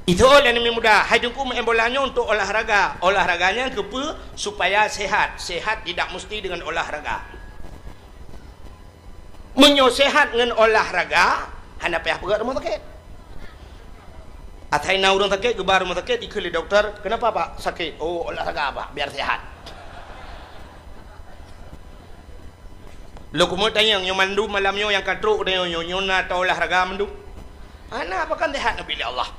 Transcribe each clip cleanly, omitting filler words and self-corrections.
Itu oleh yang muda. Hai dengku main bolanya untuk olahraga. Olahraganya kepa supaya sehat. Sehat tidak mesti dengan olahraga. Menyosehat dengan olahraga, hanya payah pegat rumah sakit. Atai na orang sakit, gebar rumah sakit, ikut dokter. Kenapa pak sakit? Oh olahraga pak, biar sehat. Lo kumut tanya yang mandu malamnya yang katruk dan yang nyona atau olahraga mandu. Ana apa kan sehat Nabi Allah.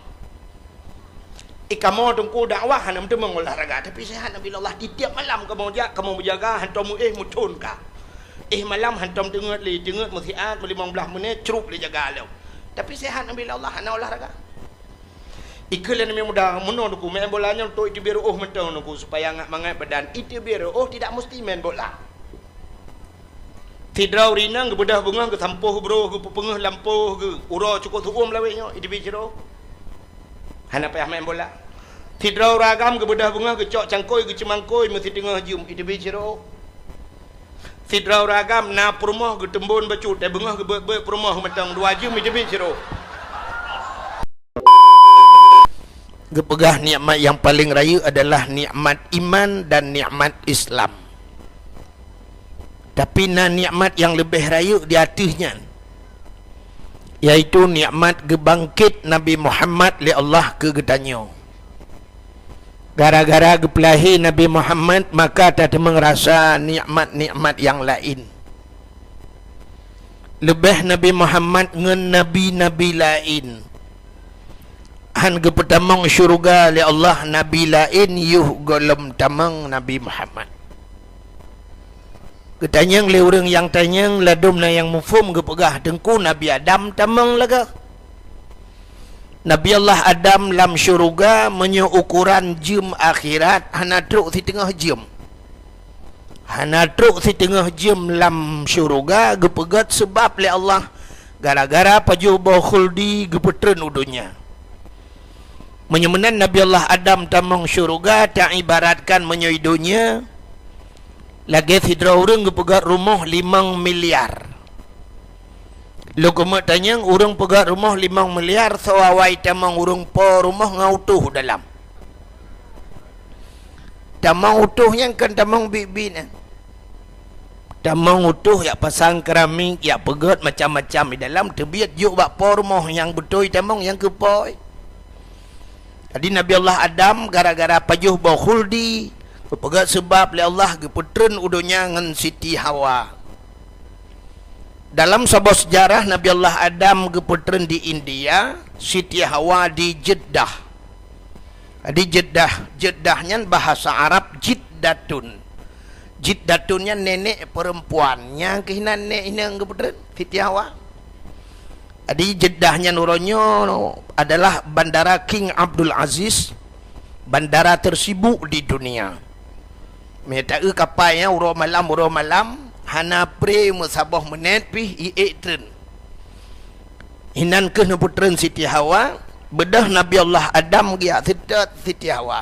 Kamu tunggu dakwah hanya untuk mengolahraga, tapi sehat Nabi Allah. Di tiap malam kamu menjaga hantam mutun ka. Malam hantam tengok musiat 15 minit cerup li jaga lo. Tapi sehat Nabi Allah hanya olahraga. Ikulah Nabi muda menurutku main bolanya untuk itu biar mentang nunggu supaya mangat badan. Itu biar tidak mesti main bola. Tidrau rinang ke bedah bunga ke sampuh bro ke pengah lampuh ke ura cukup tuum laweknya itu bicara. Hana payah main bola. Tidrau ragam ke bedah bunga ke cok cangkoi ke cemangkoi mesti tengah jum itu bicara. Tidrau ragam na perumah ke tembun bacut dan bunga ke perumah matang 2 jum itu bicara. Kepegah nikmat yang paling raya adalah nikmat iman dan nikmat Islam. Tapi nikmat yang lebih raya di atasnya, yaitu nikmat gebangkit Nabi Muhammad li Allah ke gedanyo. Gara-gara gepelahi Nabi Muhammad, maka tak merasa nikmat-nikmat yang lain. Lebih Nabi Muhammad ngen nabi-nabi lain. Han ke pertamang syurga li Allah nabi lain yuh golem tamang Nabi Muhammad. Ketanyang le orang yang tanyang ladum na yang mufum ke pegah dengku Nabi Adam tamang laga. Nabi Allah Adam lam syurga menyo ukuran jam akhirat hana truk si tengah jam. Hana truk si tengah jam lam syurga gepegat sebab li Allah gara-gara paju bau khuldi gepetren udunya. Menyemenan Nabi Allah Adam tamang syurga tak ibaratkan menyoidonya lagi sidra orang pegat rumah 5 miliar. Lo kemak tanya orang pegat rumah 5 miliar sawai tamang orang po rumah ngautuh dalam. Tamang utuhnya kan tamang bibi ni. Tamang utuh ya pasang keramik ya pegat macam-macam di dalam terbiat juk bak po rumah yang betul tamang yang kepoi. Jadi Nabi Allah Adam gara-gara pajuh bau khuldi pegat sebab li Allah geputren udunya ngan Siti Hawa. Dalam sebuah sejarah Nabi Allah Adam geputren di India, Siti Hawa di Jeddah. Di Jeddahnya bahasa Arab jiddatun. Jiddatunnya nenek perempuannya kehinan nenek ini yang geputren Siti Hawa. Di Jeddahnya nuronyo adalah bandara King Abdul Aziz, bandara tersibuk di dunia. Mereka kapalnya uro malam hana pre musabah menit pi tren. Hinan ke neputren Siti Hawa bedah Nabi Allah Adam dia sedat Siti Hawa.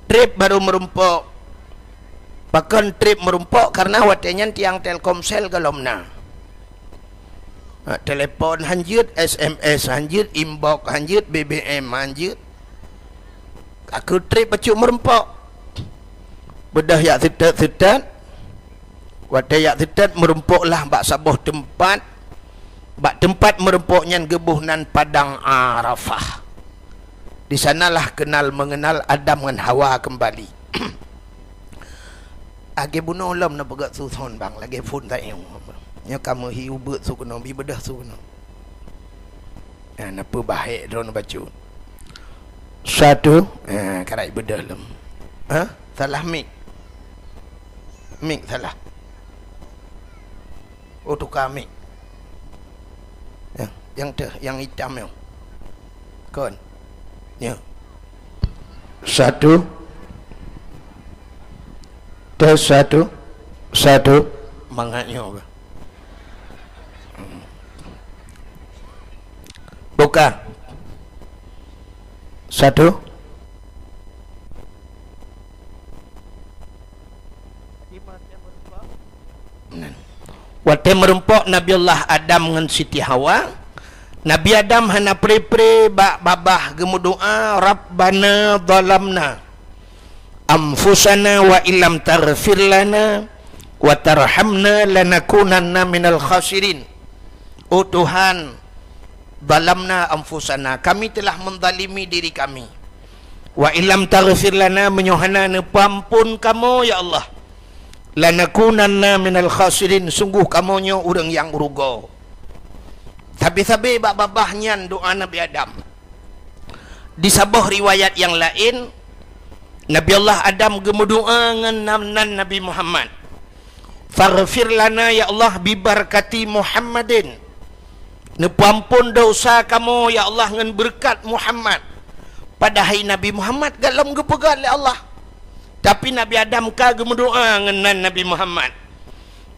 Trip baru merumpok. Bahkan trip merumpok karena watenya tiang Telkomsel galomna. Telepon hanjut, SMS hanjut, inbox hanjut, BBM hanjut. Aku trip pacuk merempok. Bedah yak sedat. Wadah yak sedat merempoklah bak sabuh tempat. Bak tempat merempoknya gebuhnan padang Arafah. Di sanalah kenal mengenal Adam dengan Hawa kembali. Age bunuh lam na pegat susun bang lagi pun tak yang nya kamu hiu bet su kena bi bedah su kena. Napa baik drone baca. Satu, karai bedah lam. Salah mik. Mik salah. Oh tukar mik. Yang hitam yang. Kon. Ya. Satu. Tes satu. Mangatnya apa? Buka. Satu. Waktu merumpok Nabi Allah Adam dengan Siti Hawa, Nabi Adam hana pre-pre bak babah gemu doa Rabbana zalamna anfusana wa illam taghfir lana wa tarhamna lanakunanna minal khasirin. Oh Tuhan, zalamna anfusana, kami telah menzalimi diri kami. Wa illam taghfir lana, menyohana pampun kamu ya Allah. Lanakunanna minal khasirin, sungguh kamunya orang yang rugo. Sabi-sabi bak-babahnya doa Nabi Adam. Di sebuah riwayat yang lain, Nabi Allah Adam gemudoa dengan Nabi Muhammad. Faghfir lana ya Allah bibarakati Muhammadin. Nepampun dosa kamu ya Allah dengan berkat Muhammad. Padahal Nabi Muhammad galam gepegat oleh Allah. Tapi Nabi Adam ka gemudoa dengan Nabi Muhammad.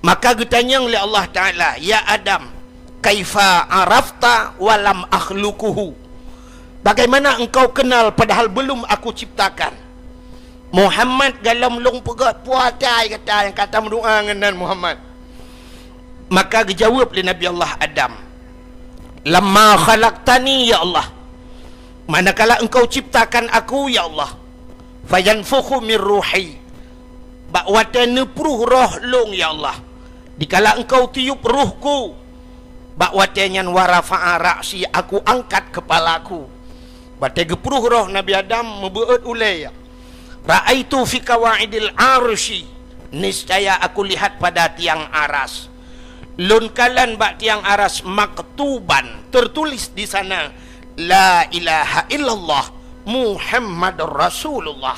Maka getanya oleh Allah Ta'ala, ya Adam, kaifa arafta walam akhluquhu, bagaimana engkau kenal padahal belum aku ciptakan. Muhammad galam long pegat puatai kata yang kata mendoa dengan Muhammad. Maka dijawab oleh Nabi Allah Adam, lamma khalaqtani ya Allah, manakala engkau ciptakan aku ya Allah, fayanfukhu min ruhi, bakwata nepruh roh long ya Allah, dikala engkau tiup ruhku, bakwatanya warafa'a ra'si, aku angkat kepalaku. Batai gepruh roh Nabi Adam membuat ulaya. Ra'aitu fi kawaidil arsy, niscaya aku lihat pada tiang aras. Lunkalan bak tiang aras maktuban, tertulis di sana la ilaha illallah Muhammadur Rasulullah.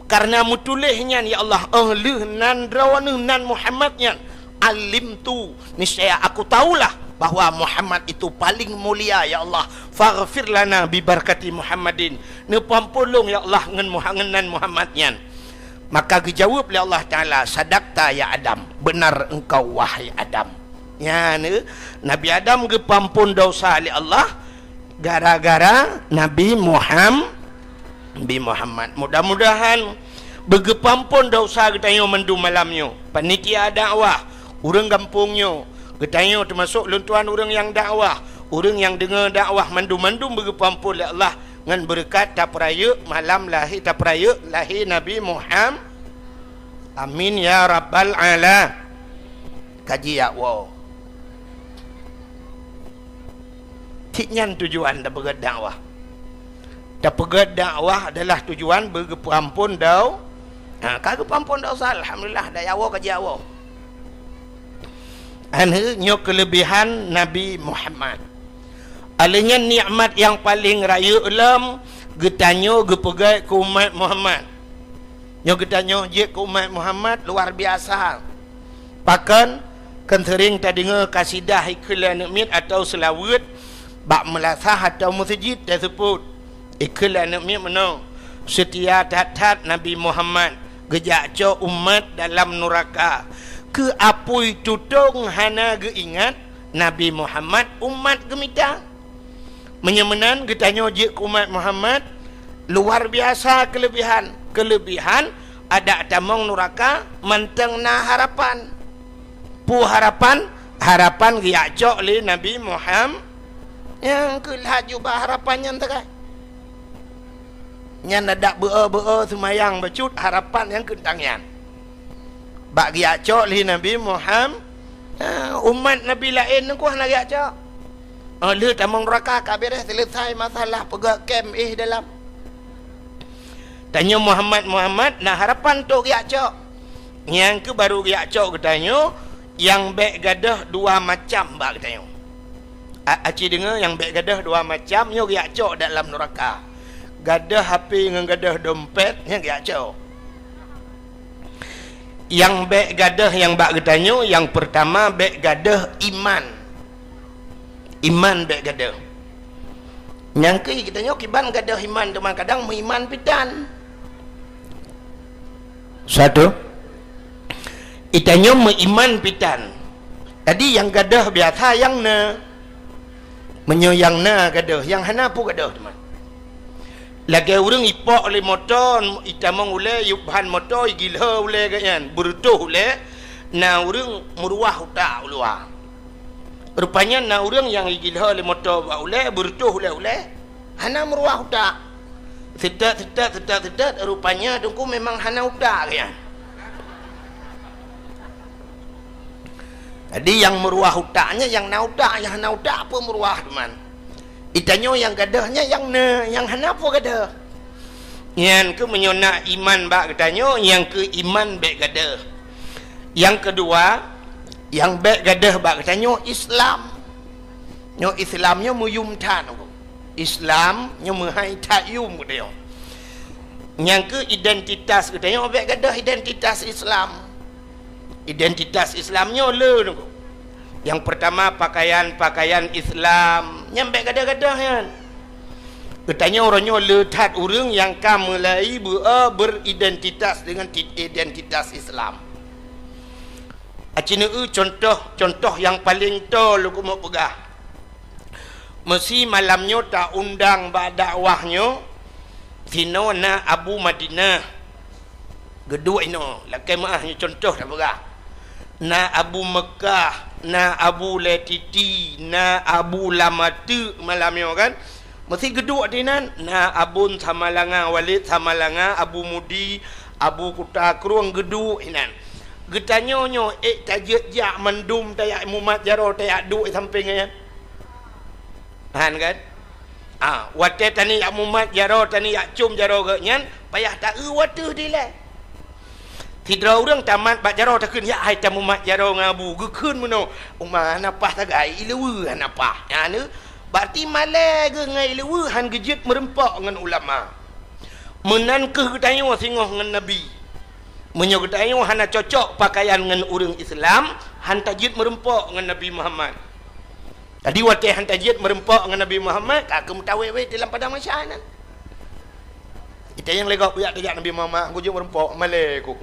Karena mutulihnya ya Allah ahlih nan rawanah nan Muhammadnya, alim tu, niscaya aku tahulah bahwa Muhammad itu paling mulia ya Allah. Faghfir lana bi barakati Muhammadin, nepampulung ya Allah ngan Muhammadnya. Maka dijawab oleh Allah Ta'ala, sadaqta ya Adam, benar engkau wahai Adam. Ya ne, Nabi Adam gepampun dosa oleh Allah gara-gara Nabi Muhammad. Mudah-mudahan begepampun dosa kita mendu malamnya. Panitia dakwah, orang kampungnya, ketanya termasuk luntuan orang yang dakwah, orang yang dengar dakwah mandu-mandu begepampun oleh Allah dengan berkat tapraya malam lahir tapraya lahir Nabi Muhammad. Amin ya rabbal ala. Kaji ya wow. Tiknyan tujuan dah berat dakwah. Dah berat dakwah adalah tujuan begepampun dau. Kagak pampun dosa, alhamdulillah dah yawo kaji yawo. Annya kelebihan Nabi Muhammad. Alanya nikmat yang paling raya ulam getanyo gepegai ke umat Muhammad. Nyo getanyo je ke umat Muhammad luar biasa. Pakan kan sering tak dengar kasidah iklan nikmat atau selawat bak melasah atau masjid tersebut. Iklan nikmat mana? Setia tat Nabi Muhammad gejak co umat dalam neraka. Ke apui tutung hana geingat Nabi Muhammad umat gemita. Menyemenan getanya je ke umat Muhammad luar biasa kelebihan ada tamong neraka menteng na harapan. Pu harapan giak co li Nabi Muhammad yang kelah jubah harapannya tak. Yang ada be'a semayang becut harapan yang kentangnya. Bak giak cok li Nabi Muhammad, umat Nabi lain ku hana giak cok. Le tamang neraka kabireh selesai masalah pegak kem dalam. Tanya Muhammad nah harapan tu giak cok. Yang ke baru giak cok katanya yang baik gadah dua macam bak katanya. Aci dengar yang baik gadah dua macam nyo giak cok dalam neraka. Gadah HP dengan gadah dompet yang giak cok. Yang baik gadah yang bak getanyo, yang pertama baik gadah iman baik gadah. Yang ke getanyo kiban gadah iman, teman kadang iman pitan. Satu itanyo iman pitan. Tadi yang gadah biasa yang na menyoyang na gadah, yang hana pu gadah teman. Lagi orang ipok oleh motor, itamang oleh yubhan motor, gila oleh ganyan, bertuh oleh, na orang meruah utak luar. Rupanya na orang yang gila le motor ba ulai bertuh ulai hana meruah utak. Sedat rupanya dengku memang hana utak kan. Jadi yang meruah utaknya yang na utak, yang hana utak apa meruah teman. Itanyo yang gadahnya yang hana apa gadah. Yang ke menyona iman bak katanya, yang ke iman bek gadah. Yang kedua, yang bek gadah bak katanya Islam. Nyo Islamnya muyum tan. Islam nyo menghai takyum katanya. Yang ke identitas katanya bek gadah identitas Islam. Identitas Islamnya le. Yang pertama pakaian Islam. Nyampe gadah-gadah kan. Katanya orangnya letat orang yang mulai beridentitas dengan identitas Islam. Acina contoh yang paling tol aku mau pegah. Mesti malamnya tak undang bak dakwahnya sino na Abu Madinah. Gedua ino, lakai maahnya contoh tak pegah. Na Abu Mekah, na Abu Letiti, na Abu Lamatu malamnya kan. Mesti geduk dinan na Abun Samalanga, Walid Samalanga, Abu Mudi, Abu Kuta Kruang geduk inan. Getanyonyo tajak jak mendum tayak mumat jaro tayak duk samping kan. Kan? Wate tani yak mumat jaro tani yak cum jaro ke nyan payah tak wate dilai. Tidra orang tamat bak jaro takun ya hai tamu mat jaro ngabu gekun meno umah napah tagai ilewe napah ya ne berarti malai ge ngai ilewe han gejit merempak dengan ulama menan ke getanyo singoh dengan nabi menyo getanyo hana cocok pakaian dengan orang Islam han tajid merempak dengan Nabi Muhammad. Tadi waktu han tajid merempak dengan Nabi Muhammad ka mutawe dalam padang masyarakat kita yang legak biak tajak Nabi Muhammad gujung merempak malai ku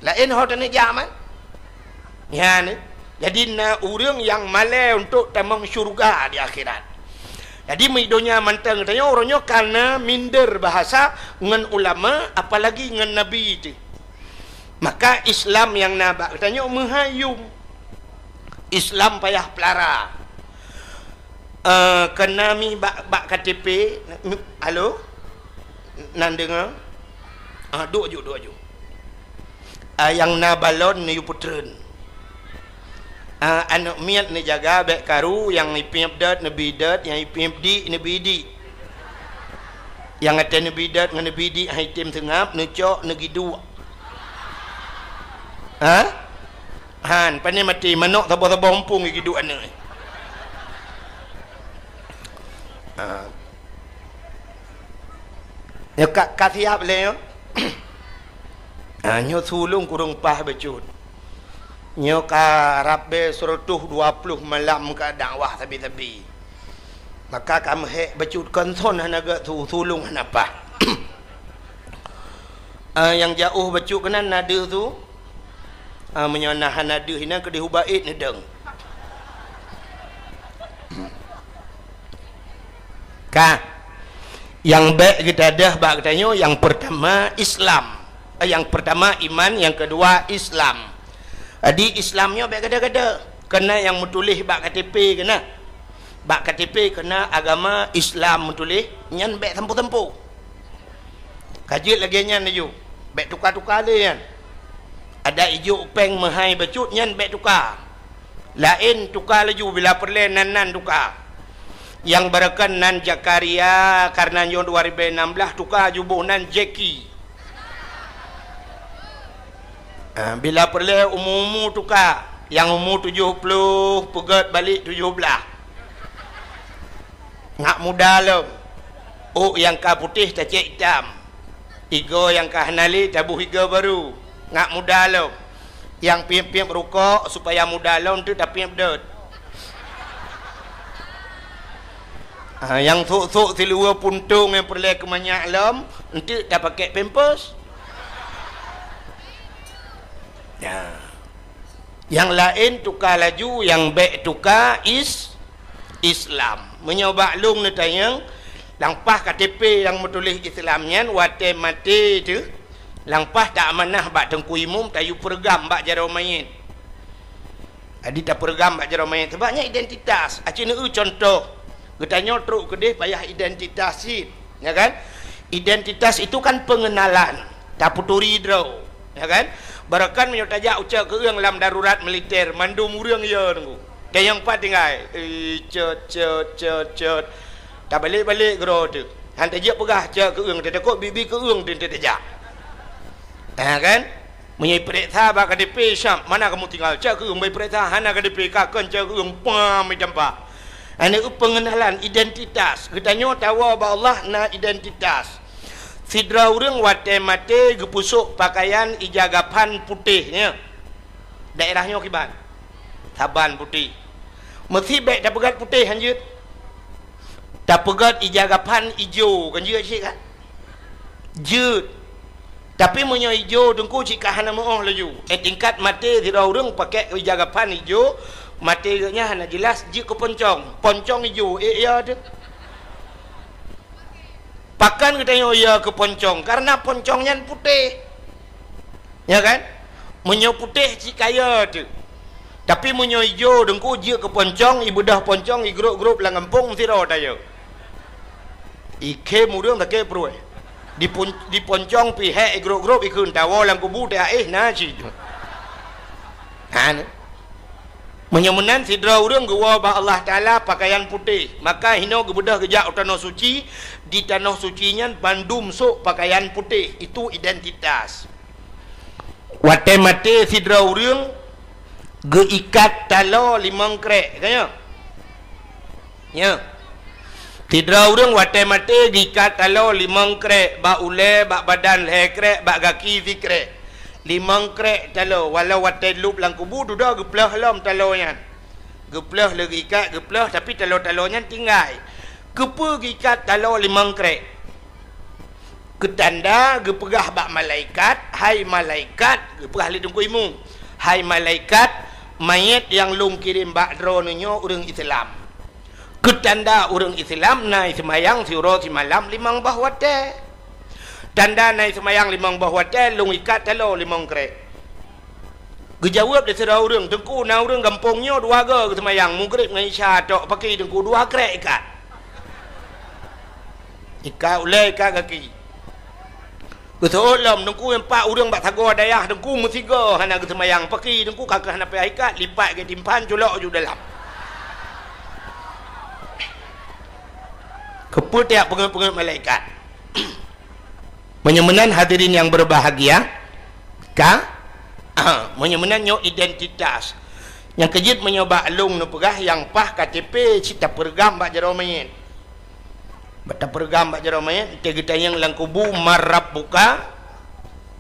lain hal tanya jaman ya ni. Jadi na orang yang malai untuk tamang syurga di akhirat. Jadi midonya mantang tanya orangnya karena minder bahasa dengan ulama apalagi dengan nabi itu. Maka Islam yang nabak tanya menghayum. Islam payah pelara. Kena mi bak KTP. Halo? Nan dengar? Duk je. Yang na balon ni putren. Anak miat ni jaga bek karu yang ipim dat nabi dat yang ipim di nabi di. Yang ada nabi dat dengan nabi di hai tim tengap necok negi dua. Han pandai mati manok tabo-tabo ompung gi dua ni. Ya kat siap le yo. Nyo sulung kurung pah becut. Nyo ka rabbe 120 malam ka dakwah tabi-tabi. Maka kam hek becut konson hanaga sulung hanapa. Yang jauh becut kena nada tu menyonah nada hina ke dihubait nedeng. Yang baik kita dah bak katanya yang pertama Islam. Yang pertama iman, yang kedua Islam. Jadi Islamnya baik gada-gada. Kena yang menulis bak KTP kena. Bak KTP kena agama Islam menulis nyan baik tempo-tempo. Kajit lagi nyan laju. Baik tukar-tukar dia kan. Ada ijuk peng mahai becut nyan baik tukar. Lain tukar laju bila perle nan tukar. Yang berakan nan Jakaria karena nyon 2016 tukar jubuh nan Jeki. Bila perlu umum tukar yang umur 70 pegat balik 17 ngak muda lo yang ka putih tak cek hitam tiga yang ka hanali tabuh higa baru ngak muda lo yang piam-piam rukuk supaya muda lo tu tapi bedet yang sok-sok silua puntung yang perlu kemanyak lom nanti dah pakai pampers. Ya. Yang lain tukar laju, yang baik tukar Islam. Menyoba lung ni tayang langpah KTP yang menulis Islamnya wate mati tu langpah tak amanah bak tengku imum tayu pergam bak jarau mayit. Adi tak pergam bak jero mayit sebabnya identitas. Acina contoh. Getanya truk kedih payah identitas sih. Ya kan? Identitas itu kan pengenalan. Tak puturi draw. Ya kan? Barakan menyok tajak ucap ke uang lam darurat militer mandu murang ya nunggu. Kaya yang pat tinggal. Cet. Tak balik-balik gero tu. Han tajak pegah cak ke uang tak kok bibi ke uang tu tajak. Ha kan? Menyai periksa bak KDP Syam. Mana kamu tinggal? Cak ke uang bayi periksa hana KDP kakon cak ke uang pam jampak. Ini pengenalan identitas. Ketanya tahu bahwa Allah na identitas. Sidra urang wate mate gepusuk pakaian ijagapan putihnya. Daerahnya kiban. Saban putih. Mesti baik tak pegat putih hanjut. Tak pegat ijagapan hijau kan juga cik kan? Jut. Tapi punya hijau tungku cik kahana moh laju. Tingkat mate sidra urang pakai ijagapan hijau. Materinya hanya jelas jik ke poncong hijau ya tu pakan katanya ya ke poncong karena poncongnya putih ya kan menyo putih cik kaya tu tapi menyo hijau dengku jik ke poncong ibu dah poncong i grup lang kampung mesti ro tayo ike mudang tak ke pro di poncong pihak grup ikun tawo lang kubu teh na ci han menyemenan sidra urang gua ba Allah Taala pakaian putih maka hino gebedah gejak tanah suci di tanah sucinya bandum sok pakaian putih itu identitas wate mate sidra urang geikat talo limang krek kaya ya sidra urang wate mate gikat talo limang krek ba ule ba badan le krek ba kaki zikrek limang krek talo walau watai lup lang kubu duda geplah lam talonya geplah lagi ikat geplah tapi talo-talonya tinggal kepe ikat talo limang krek ketanda gepegah bak malaikat hai malaikat gepegah li tungku imu hai malaikat mayat yang lung kirim bak dronyo urang Islam ketanda urang Islam nai semayang siuro si malam limang bahwate tanda naik semayang limang bawah telung ikat telo limang krek. Gejawab dari sedar orang tengku na orang kampungnya dua ke semayang mugrib dengan isya tok pakai tengku dua krek ikat. Ikat ulai ikat kaki. Betul lam tengku empat orang bak tagor dayah tengku mesti go hana ke semayang pakai tengku kakak hana payah ikat lipat ke timpan colok ju dalam. Keputiak pengen-pengen malaikat. Menyemenan hadirin yang berbahagia menyemenan nyo identitas yang kejit menyoba lung nu pegah yang pah KTP cita pergam bak jero mayit bata pergam bak jero mayit te kita yang lang kubu marab buka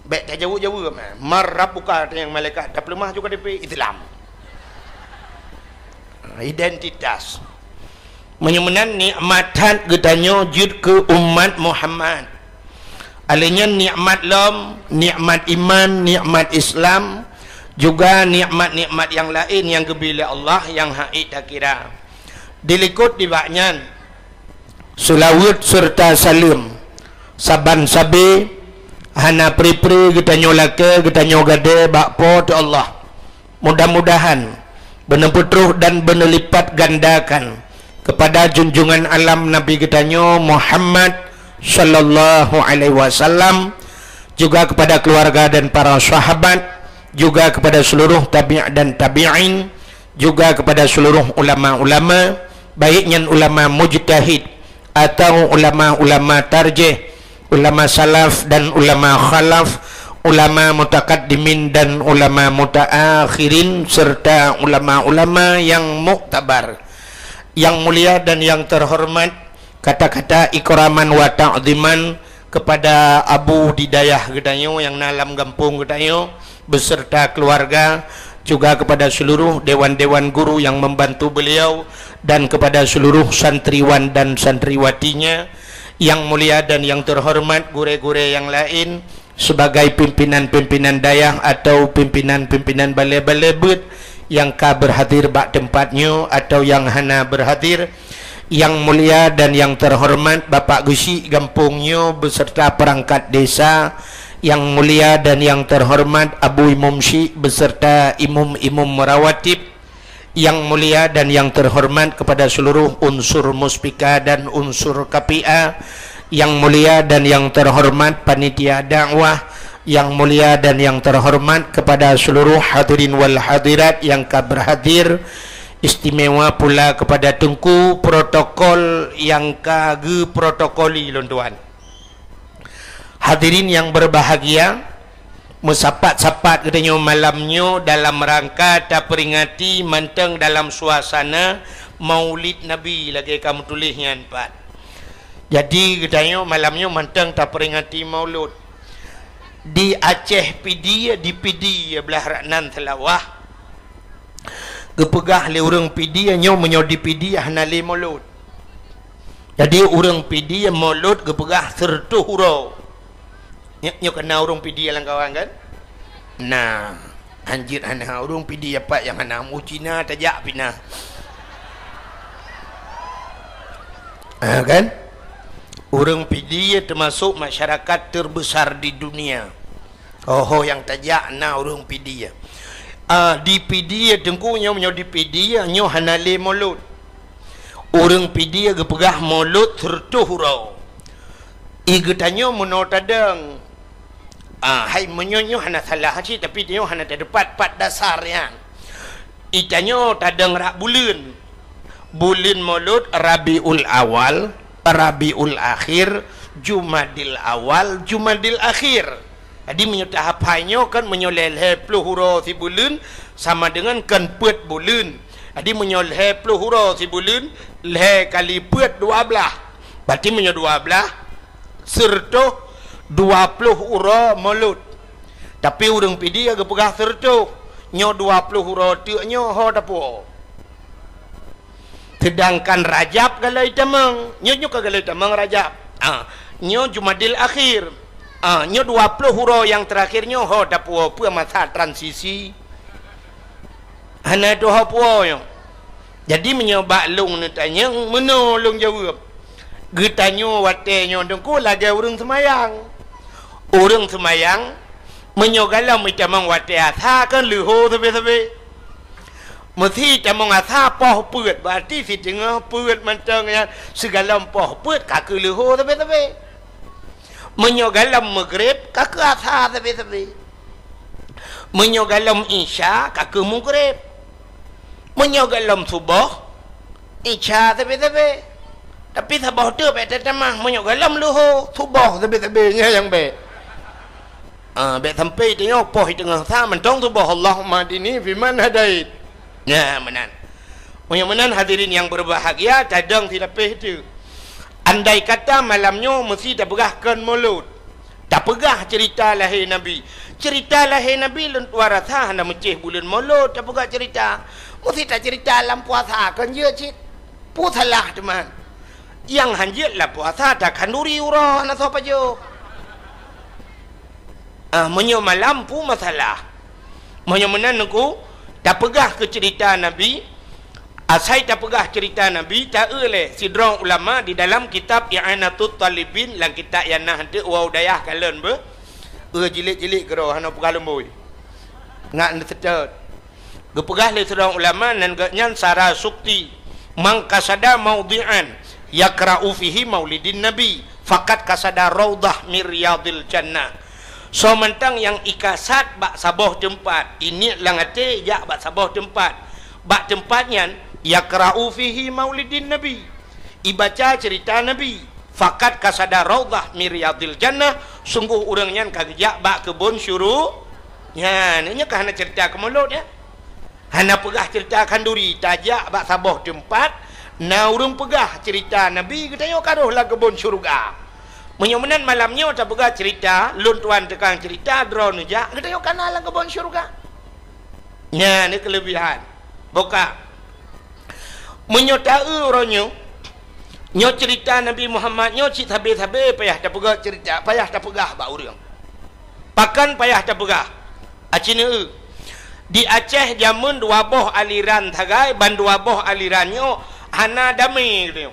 baik tak jauh-jauh marab buka yang malaikat tak lemah juga KTP Islam identitas menyemenan nikmatan getanyo jud ke umat Muhammad alanya nikmat lam, nikmat iman, nikmat Islam, juga nikmat-nikmat yang lain yang kebila Allah yang haid tak kira. Dilikut di baknyan sulawut serta salim saban sabi hana pri-pri kita nyolake kita nyogade bakpo tu Allah. Mudah-mudahan benar putruh dan benar lipat gandakan kepada junjungan alam Nabi kita Muhammad sallallahu alaihi wasallam, juga kepada keluarga dan para sahabat, juga kepada seluruh tabi' dan tabi'in, juga kepada seluruh ulama-ulama, baiknya ulama mujtahid atau ulama-ulama tarjih, ulama salaf dan ulama khalaf, ulama mutakaddimin dan ulama mutaakhirin, serta ulama-ulama yang muktabar, yang mulia dan yang terhormat. Kata-kata ikraman wa ta'ziman kepada Abu Didayah Gedanyo yang dalam kampung Gedanyo beserta keluarga, juga kepada seluruh dewan-dewan guru yang membantu beliau dan kepada seluruh santriwan dan santriwatinya yang mulia dan yang terhormat, gure-gure yang lain sebagai pimpinan-pimpinan dayah atau pimpinan-pimpinan balai-balai bet yang ka berhadir bak tempatnya atau yang hana berhadir. Yang mulia dan yang terhormat Bapak Gusi Gampungnya beserta perangkat desa, yang mulia dan yang terhormat Abu Imam Syekh beserta imum-imum merawatib, yang mulia dan yang terhormat kepada seluruh unsur muspika dan unsur KPA, yang mulia dan yang terhormat panitia dakwah, yang mulia dan yang terhormat kepada seluruh hadirin wal hadirat yang berhadir, istimewa pula kepada tengku protokol yang kage protokoli tuan. Hadirin yang berbahagia, mesapat-sapat katanya malamnya dalam rangka tak peringati menteng dalam suasana Maulid Nabi lagi kamu tulisnya empat. Jadi katanya malamnya menteng tak peringati Maulud. Di Aceh PD, di PD belah Raknan Telawah. Kepegah le orang PD nyo menyo di PD hanale Maulud. Jadi orang PD Maulud kepegah sertu hurau. Nyo kena urung PD yang kawan kan? Nah, anjir ana urung PD apa yang ana mu Cina tajak pina. Kan? Urung PD termasuk masyarakat terbesar di dunia. Oh yang tajak na urung PD ya. Di PD tengku nyo di PD nyo hanale mulut. Urung PD gepegah mulut sertu hurau. Igatanyo menotadang. Hai menyonyo hana salah haji tapi dia hana terdapat pat dasarnya. Itanyo tadang rak bulan. Bulan Maulud Rabiul Awal, Rabiul Akhir, Jumadil Awal, Jumadil Akhir. Jadi menyuta hapanyo kan menyoleh puluh huruf si bulan sama dengan kan pet bulan. Jadi menyoleh puluh huruf si bulan leh kali pet 12. Berarti menyo 12 serta 20 ura Maulud. Tapi urang PD agak pegah serta nyo 20 ura tu nyo ho dapo. Sedangkan Rajab galai tamang nyo kagalai tamang Rajab. Nyo Jumadil Akhir. Nyo 20 ura yang terakhir nyo ho dapo pu masa transisi. Hana tu ho puo nyo. Jadi menyoba long ni tanya menolong jawab. Getanyo watenyo dengku lagi urang semayang. Orang semayang menyogalam macam wate asa kan luho sebe-sebe. Mesti tamang asa poh put berarti si tengah put macamnya segala poh put kaki luho sebe-sebe. Menyogalam maghrib kaki asa sebe-sebe. Menyogalam isya kaki maghrib. Menyogalam subuh isya sebe-sebe. Tapi sabah tu betul tamah menyogalam luho subuh sebe-sebe yang baik. Baik sampai tengok poh tengah sa mentong tu bah Allahumma dini fiman hadait. Ya menan. Menan hadirin yang berbahagia cadang tidak peh tu. Andai kata malamnya mesti tak pegahkan Maulud. Tak pegah cerita lahir Nabi. Cerita lahir Nabi lentuar rasa hendak mencih bulan Maulud tak pegah cerita. Mesti tak cerita dalam puasa kan je cik. Pusalah teman. Yang hanjit lah puasa tak kanduri urah nak sapa jo. Menyo malam pun masalah. Menyo menanku tak pegah ke cerita Nabi. Asai tak pegah cerita Nabi tak oleh sidrong ulama di dalam kitab I'anatul Talibin lang kitab yang nah hente wau dayah kalen be. Jilik-jilik kero hana pegalem boy. Ngak netet. Gepegah le sidrong ulama nan nyan sara sukti mang kasada maudhi'an yakra'u fihi maulidin nabi faqat kasada raudah miryadil jannah. So mentang yang ikasat bak saboh tempat ini langate ya bak saboh tempat bak tempatnya yakra'u fihi maulidin nabi ibaca cerita nabi fakat kasada raudah miryadil jannah sungguh urangnya kagejak bak kebun syuru nya nya kahana cerita ke mulut ya hana pegah cerita kanduri tajak bak saboh tempat na urang pegah cerita nabi katanya karuh lah kebun syurga. Menyomenan malamnya tak pegah cerita lun tuan tekan cerita drone aja kita yuk kanal kebun syurga. Ya ni kelebihan boka menyotau ronyo nyo cerita Nabi Muhammad nyo cik sabe-sabe payah tak pegah cerita payah tak pegah ba urang pakan payah tak pegah acine di Aceh jamun dua boh aliran tagai ban dua boh alirannya hana dami gitu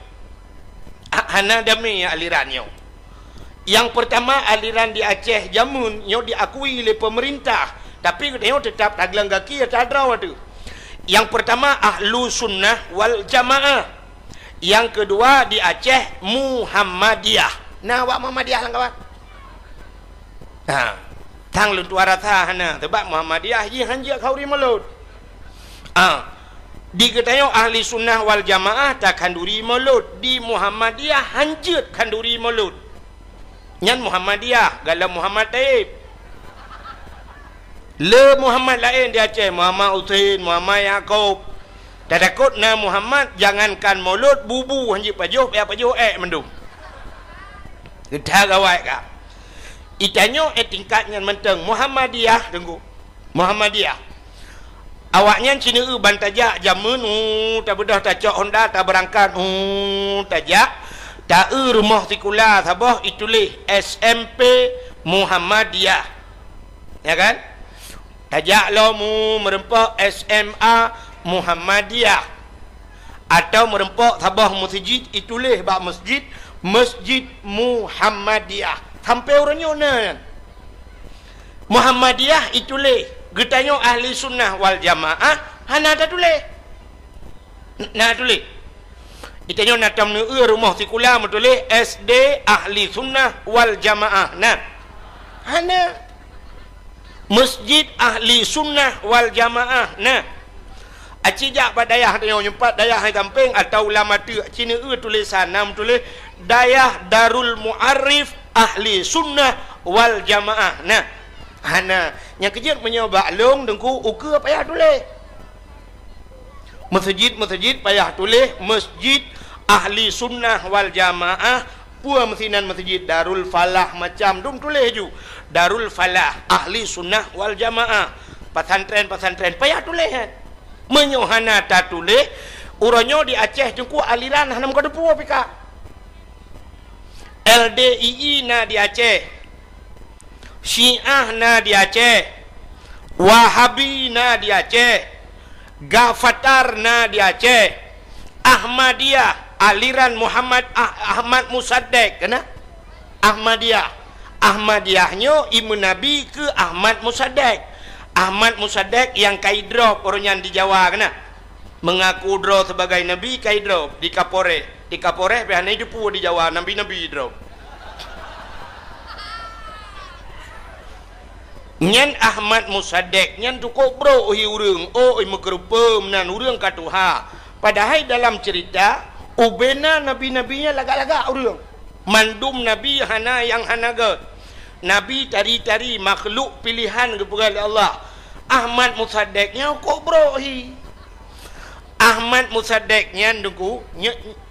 hana dami alirannya. Yang pertama aliran di Aceh jamun nyo diakui oleh pemerintah tapi nyo tetap taglang kaki tak ada tu. Yang pertama ahlu sunnah wal jamaah. Yang kedua di Aceh Muhammadiyah. Nah, awak Muhammadiyah lah kawan. Nah, tang lu tuara thahana sebab Muhammadiyah ye hanja khauri mulut. Di ketayo ahli sunnah wal jamaah tak kanduri mulut, di Muhammadiyah hanjut kanduri mulut. Nyan Muhammadiyah galam Muhammad Taib. Le Muhammad lain di Aceh, Muhammad Utain, Muhammad Yaakob. Tak takut na Muhammad jangankan mulut bubu hanjut pajuh mendung. Kita gawai ka. Itanyo tingkatnya menteng Muhammadiyah tunggu. Muhammadiyah. Awaknya cina bantajak jamun tak bedah tak cok Honda tak berangkat tajak tak rumah tikula sabah itulah SMP Muhammadiyah. Ya kan? Tajak lo mu merempak SMA Muhammadiyah atau merempak sabah masjid itulah bak masjid Muhammadiyah. Sampai orangnya na Muhammadiyah itulah getanyo ahli sunnah wal jamaah hana ada tulis. Nah tulis. Itanyo natam nu rumah tikula tulis SD ahli sunnah wal jamaah. Nah. Hana masjid ahli sunnah wal jamaah. Nah. Acijak badayah tanyo nyempat dayah hai tamping atau ulama tu cina tulisan nam tulis dayah Darul Muarif ahli sunnah wal jamaah. Nah. Hana yang kejut menyoba long dengku uka payah tulis masjid payah tulis masjid ahli sunnah wal jamaah pua mesinan masjid Darul Falah macam dum tulis ju Darul Falah ahli sunnah wal jamaah pesantren payah tulis kan menyohana tak tulis uranyo di Aceh jengku aliran hana muka depu pika LDII na di Aceh, Syiah na di Aceh, Wahabi na di Aceh, Gafatar na di Aceh, Ahmadiyah aliran Muhammad Ahmad Musaddiq kena Ahmadiyahnya Ibu Nabi ke Ahmad Musaddiq yang kaidrop orangnya di Jawa kena mengaku drop sebagai nabi kaidrop di Kapore behana hidup di Jawa nabi drop. Nyan Ahmad Musaddiq nyan cukup bro urang mekerupem nan urang katuha padahal dalam cerita ubena nabi-nabinya lagak-lagak urang mandum nabi hana yang hanaga nabi tari-tari makhluk pilihan kepada Allah. Ahmad Musaddiqnya kok bro Ahmad Musaddiq nyan duku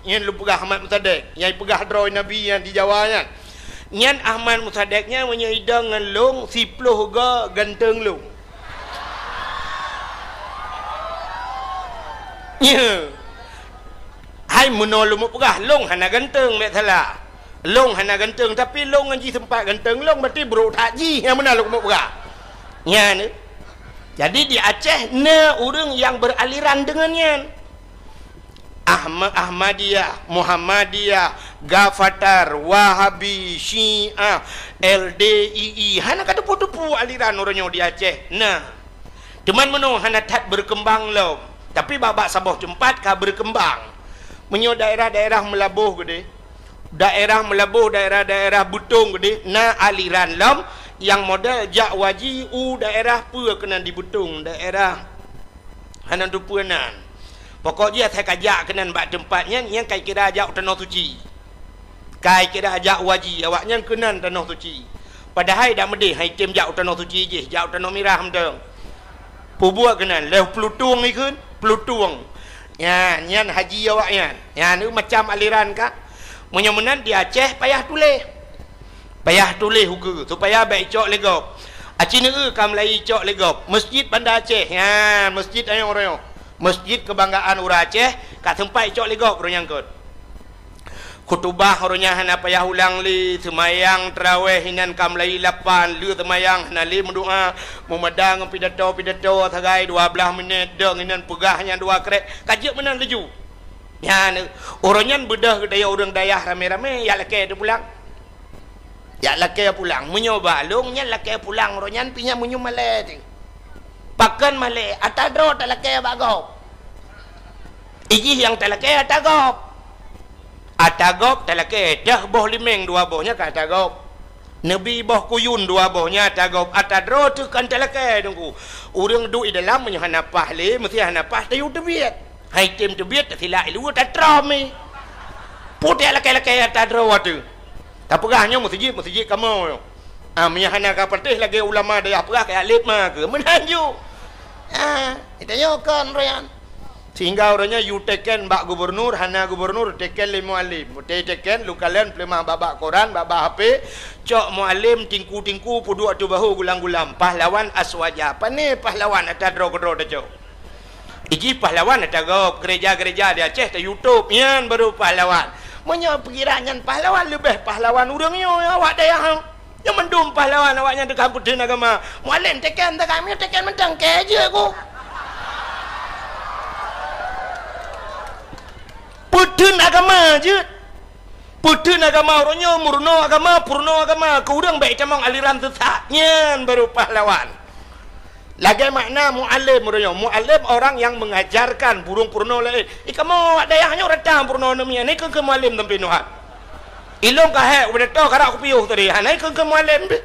nyan lu pegah Ahmad Musaddiq yang pegah droy nabi yang di Jawa nyan Nyan Ahmad Musaddiqnya menyaidang dengan long siploh ga ganteng long. Ya. Hai menolong pegah long hana ganteng mek salah. Long hana ganteng tapi long ngaji sempat ganteng long berarti bro takji yang mana long pegah. Ya ni. Jadi di Aceh na orang yang beraliran dengannya. Ahmadiyah, Muhammadiyah, Gafatar, Wahabi, Syiah, LDII, hana kata putu-putu aliran orangnya di Aceh. Nah, teman menung hana tak berkembang lo. Tapi babak sabah tempat kah berkembang. Menyo daerah-daerah melabuh gede. Daerah butung gede. Na aliran lom yang model jak waji daerah pua kena di butung. Daerah hana dupuanan. Pokoknya saya kajak kenan bak tempatnya yang kai kira ajak tanah suci. Kai kira ajak waji awaknya kenan tanah suci. Padahal dak medih hai tim jak tanah suci je, jak tanah merah mendeng. Pubuak kenan leh pelutung ikun, pelutung. Ya, nyan haji awaknya. Ya ni macam aliran kak. Menyemenan di Aceh payah tulis. Payah tulis hukum supaya baik cok legop. Acina kam lai cok legop. Masjid Bandar Aceh. Ya, masjid ayong orang. Masjid kebanggaan orang Aceh kat tempat cok legop orang kot. Kutubah orangnya hana payah ulang li semayang tarawih hinan kam lai 8 lu semayang hana li mendoa memadang pidato sagai 12 minit deng hinan pegahnya 2 krek kajak menan leju. Ya orangnya bedah daya orang dayah rame-rame ya laki tu pulang. Ya laki pulang menyoba longnya laki pulang orangnya pinya menyumale. pakan male atadro talake bagop iji yang talake atagop talake dah boh limeng dua bohnya ke atagop nabi boh kuyun dua bohnya atagop atadro tu kan talake dengku urang du i dalam nya hanapah le mesti hanapah tayu tebiat hai tim tebiat sila ilu tatrami putih laki-laki atadro watu tapurahnya masjid kamu miyahana ka pertih lagi ulama dia perah ke alif mah ke menanju itanya kan royan sehingga orangnya you teken bak gubernur hana gubernur teken le muallim teken lu kalian plema babak koran babak HP cok muallim tingku pudu atu bahu gulang-gulang pahlawan aswaja apa ni pahlawan atadro kedro cok iji pahlawan atagop gereja-gereja di Aceh di YouTube yan baru pahlawan menyo pikirannya pahlawan lebih pahlawan urangnya awak daya yang mendum pahlawan awaknya dekat putih agama muallim teken tak kami teken mentang keje aku putih agama je putih agama orangnya murno agama purno agama kurang baik camang aliran sesatnya baru pahlawan lagi makna muallim orangnya muallim orang yang mengajarkan burung purno lain kamu dayahnya retang purno namanya ni ke muallim tempi nuhat ilong kahe udah tahu karak kupiuh tadi hanai ke muallim be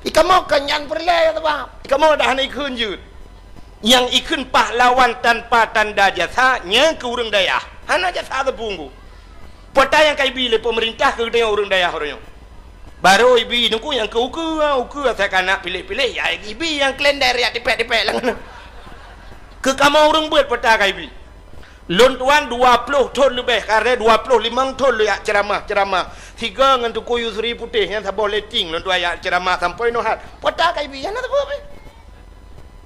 ikamu kenyan perle apa ikamu dah hanai kunjut yang ikun pahlawan tanpa tanda jasanya ke urang daya hana jasa tepunggu pota yang kai bile pemerintah ke dia urang daya orangnya baru ibi nungku yang ke uku saya kanak pilih-pilih ya ibi yang klender ya dipek-dipek lang ke kamu urang buat pota kai bi lon tuan 20 ton lebih karena 25 ton lu ya ceramah tiga ngan tu kuyu seri putih yang tak boleh ting lon tuan ya ceramah sampai nohat pota kai bi yana apa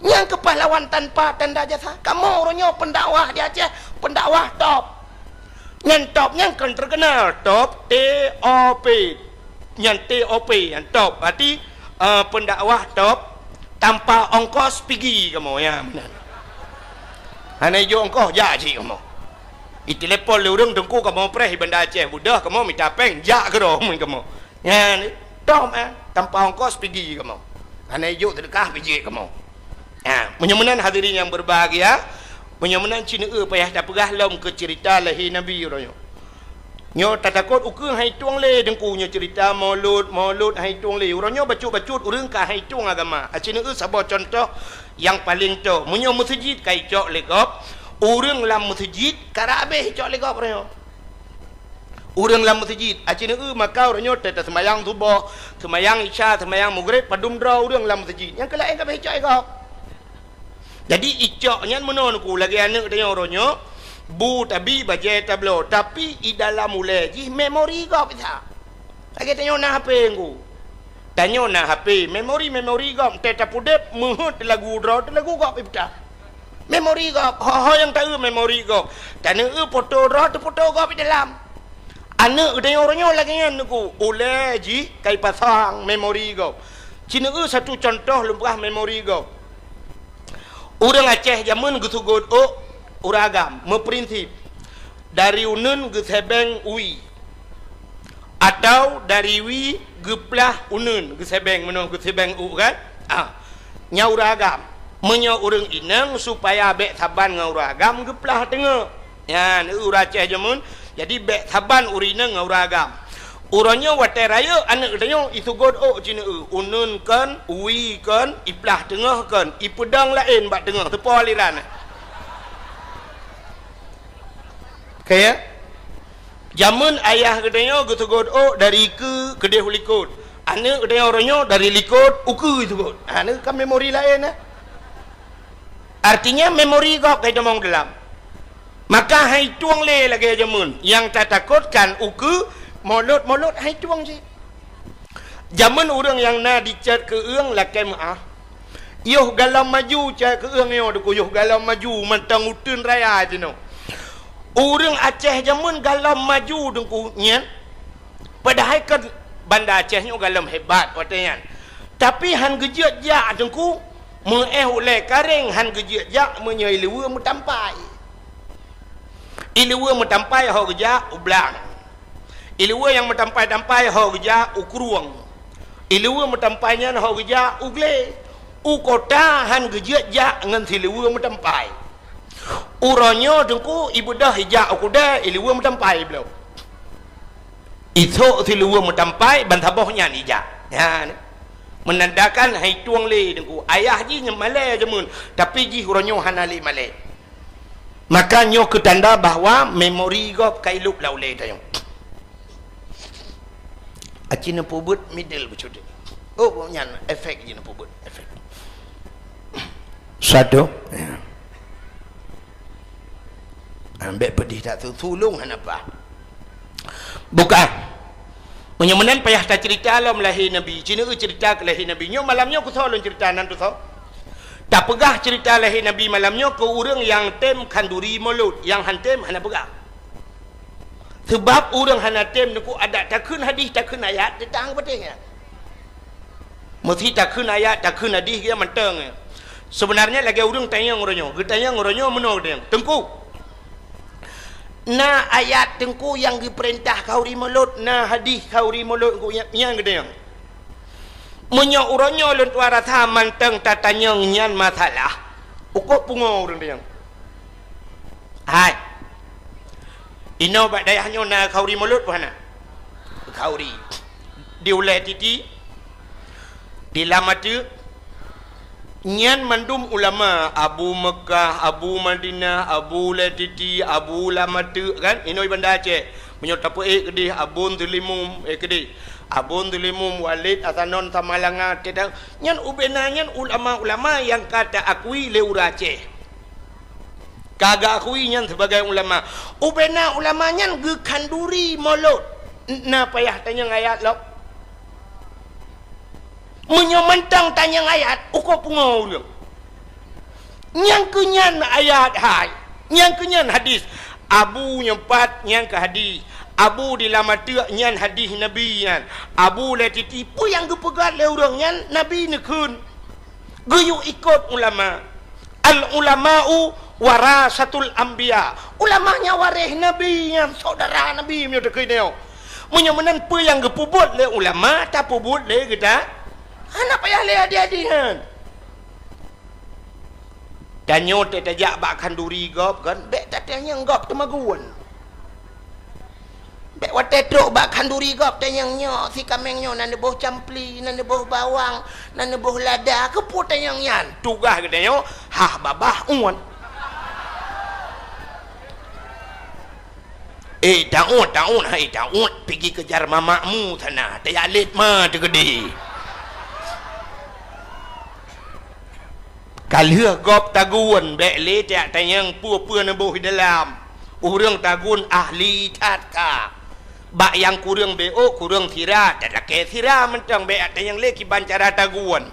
yang kepahlawan tanpa tanda jasa kamu orangnya pendakwah di Aceh pendakwah top yang kan terkenal top TOP yang TOP yang top berarti pendakwah top tanpa ongkos pergi kamu ya benar hanai jo ongkos ja cik kamu itelepon le urang dengku kamu preh benda Aceh budah kamu minta peng ja ke dong kamu ya ni top tanpa ongkos pergi kamu hanai jo sedekah biji kamu menyemenan hadirin yang berbahagia menyemenan Cina payah tak perah lom ke cerita lahir Nabi orangnya nyo tak takut ukur hai tuang le dengkunya cerita maulud hai tuang le orangnya bacut urang ka hai tuang agama Cina sabar contoh yang paling tu menyo masjid kai cok legop urang lam masjid karabe cok legop orangnya urang lam masjid Cina maka orangnya tetap sembahyang subuh sembahyang isya sembahyang maghrib padum dra urang lam masjid yang kelain ka cok legop jadi icoknya menonku lagi anak dia orangnya bu tabi baje tablo tapi di dalam mulai ji memori kau bisa lagi tanya nak HP aku tanya nak HP memori kau tetap pudep muhut lagu draw lagu kau bisa memori kau ho yang tahu memori kau tanya foto draw tu foto kau di dalam anak dia orangnya lagi anakku oleh ji kai pasang memori kau Cina satu contoh lumpah memori kau orang Aceh zaman gusugod uragam meprinsip dari unun ke sebeng ui atau dari wi geplah unun ke sebeng menung ke sebeng u kan nya uragam menyo urang inang supaya bek saban ngau uragam geplah tengah ya ni Aceh jamun jadi bek saban urina ngau uragam uranya watai raya anak katanya isugod Cina unun kan ui kan iplah tengah kan ipedang lain bak tengah tepa aliran kaya zaman ayah katanya isugod dari ke kedih likut anak katanya orangnya dari likut uku isugod ni kan memori lain artinya memori kau kaya demang dalam maka hai tuang le lagi zaman yang tak takutkan uku Mulut hai tuang je. Zaman orang yang na dicat ke eung lakai maah. Yoh galam maju cat ke eung yo deku yoh galam maju mantang utun raya je no. Orang Aceh zaman galam maju deku nyen. Padahal kan banda Aceh nyo galam hebat katanya. Tapi han gejiat jak deku meeh oleh kareng han gejiat jak menyai lewa metampai. Ilewa metampai ho gejak ublang. Ilewa yang metampai-tampai ho geja ukruang. Ilewa metampainya ho geja ugle. kota han gejek jak ngan silewa metampai uronyo dengku ibudah hijak okuda iliwa metampai beliau itu silewa metampai bantabohnya hijak ya menandakan hai tuang le dengku ayah ji malai jemun tapi ji uronyo hanali malai maka nyo ketanda bahawa memori gop kailuk laule tayong acina pubut middle bercuduk oh nyan efek je na pubut efek satu ambek pedih tak tulung apa bukan menyamanan payah tak cerita alam lahir Nabi cina cerita ke lahir Nabi nyo malamnya aku tolong cerita nan tu tak pegah cerita lahir Nabi malamnya ke orang yang tem kanduri mulut yang hantem hana pegah sebab orang hana tem aku ada takun hadis takun ayat datang betulnya mesti takun ayat takun hadis dia menteng sebenarnya lagi orang tanya ngoronyo menol dia tengku na ayat tengku yang diperintah kau rimulut na hadis kau rimulut yang gede yang menyo uronyo lun tuara tha manteng tatanya nyan masalah ukok pungo urang dia hai ino bak dayahnya na kau rimulut pana kau ri diulai titi dilamatu nyan mandum ulama Abu Mekah, Abu Madinah, Abu Latiti, Abu Lamatu kan ino ibanda Aceh menyot apa kedih Abun Tulimum kedih Abun Tulimum Walid Asanon Samalanga tidak nyan ubena nyan ulama-ulama yang kata akui leura Aceh kagak akui nyan sebagai ulama ubena ulama nyan ge kanduri molot na payah tanya ayat lo menyomantang tanya ayat uko pungo ulung nyang kenyan ayat hai nyang kenyan hadis Abu nyempat nyang ke hadis Abu dilamatu nyan hadis Nabi nyan Abu latiti pu yang gepegat le urang nyan Nabi nekun geyu ikut ulama al ulama'u warasatul anbiya ulamanya waris Nabi nyan saudara Nabi myo dekei neo menyamanan pu yang gepubut le ulama ta pubut le kita anak payah le adik-adikan dan nyot tajak bak kanduri gop kan bek tatanya gop temaguan bek watetok bak kanduri gop tanya nyo si kameng nyo nan boh campli nan boh bawang nan boh lada keput tanya nyan tugah ke nyo hah babah uan taun hai taun pergi kejar mamakmu sana tayalit mah tegedi kalau gop tagun bek le tak tayang pua-pua nabuh dalam urang tagun ahli tatka bak yang kurang beo kurang sira tak lake sira mentang bek tayang le kiban cara tagun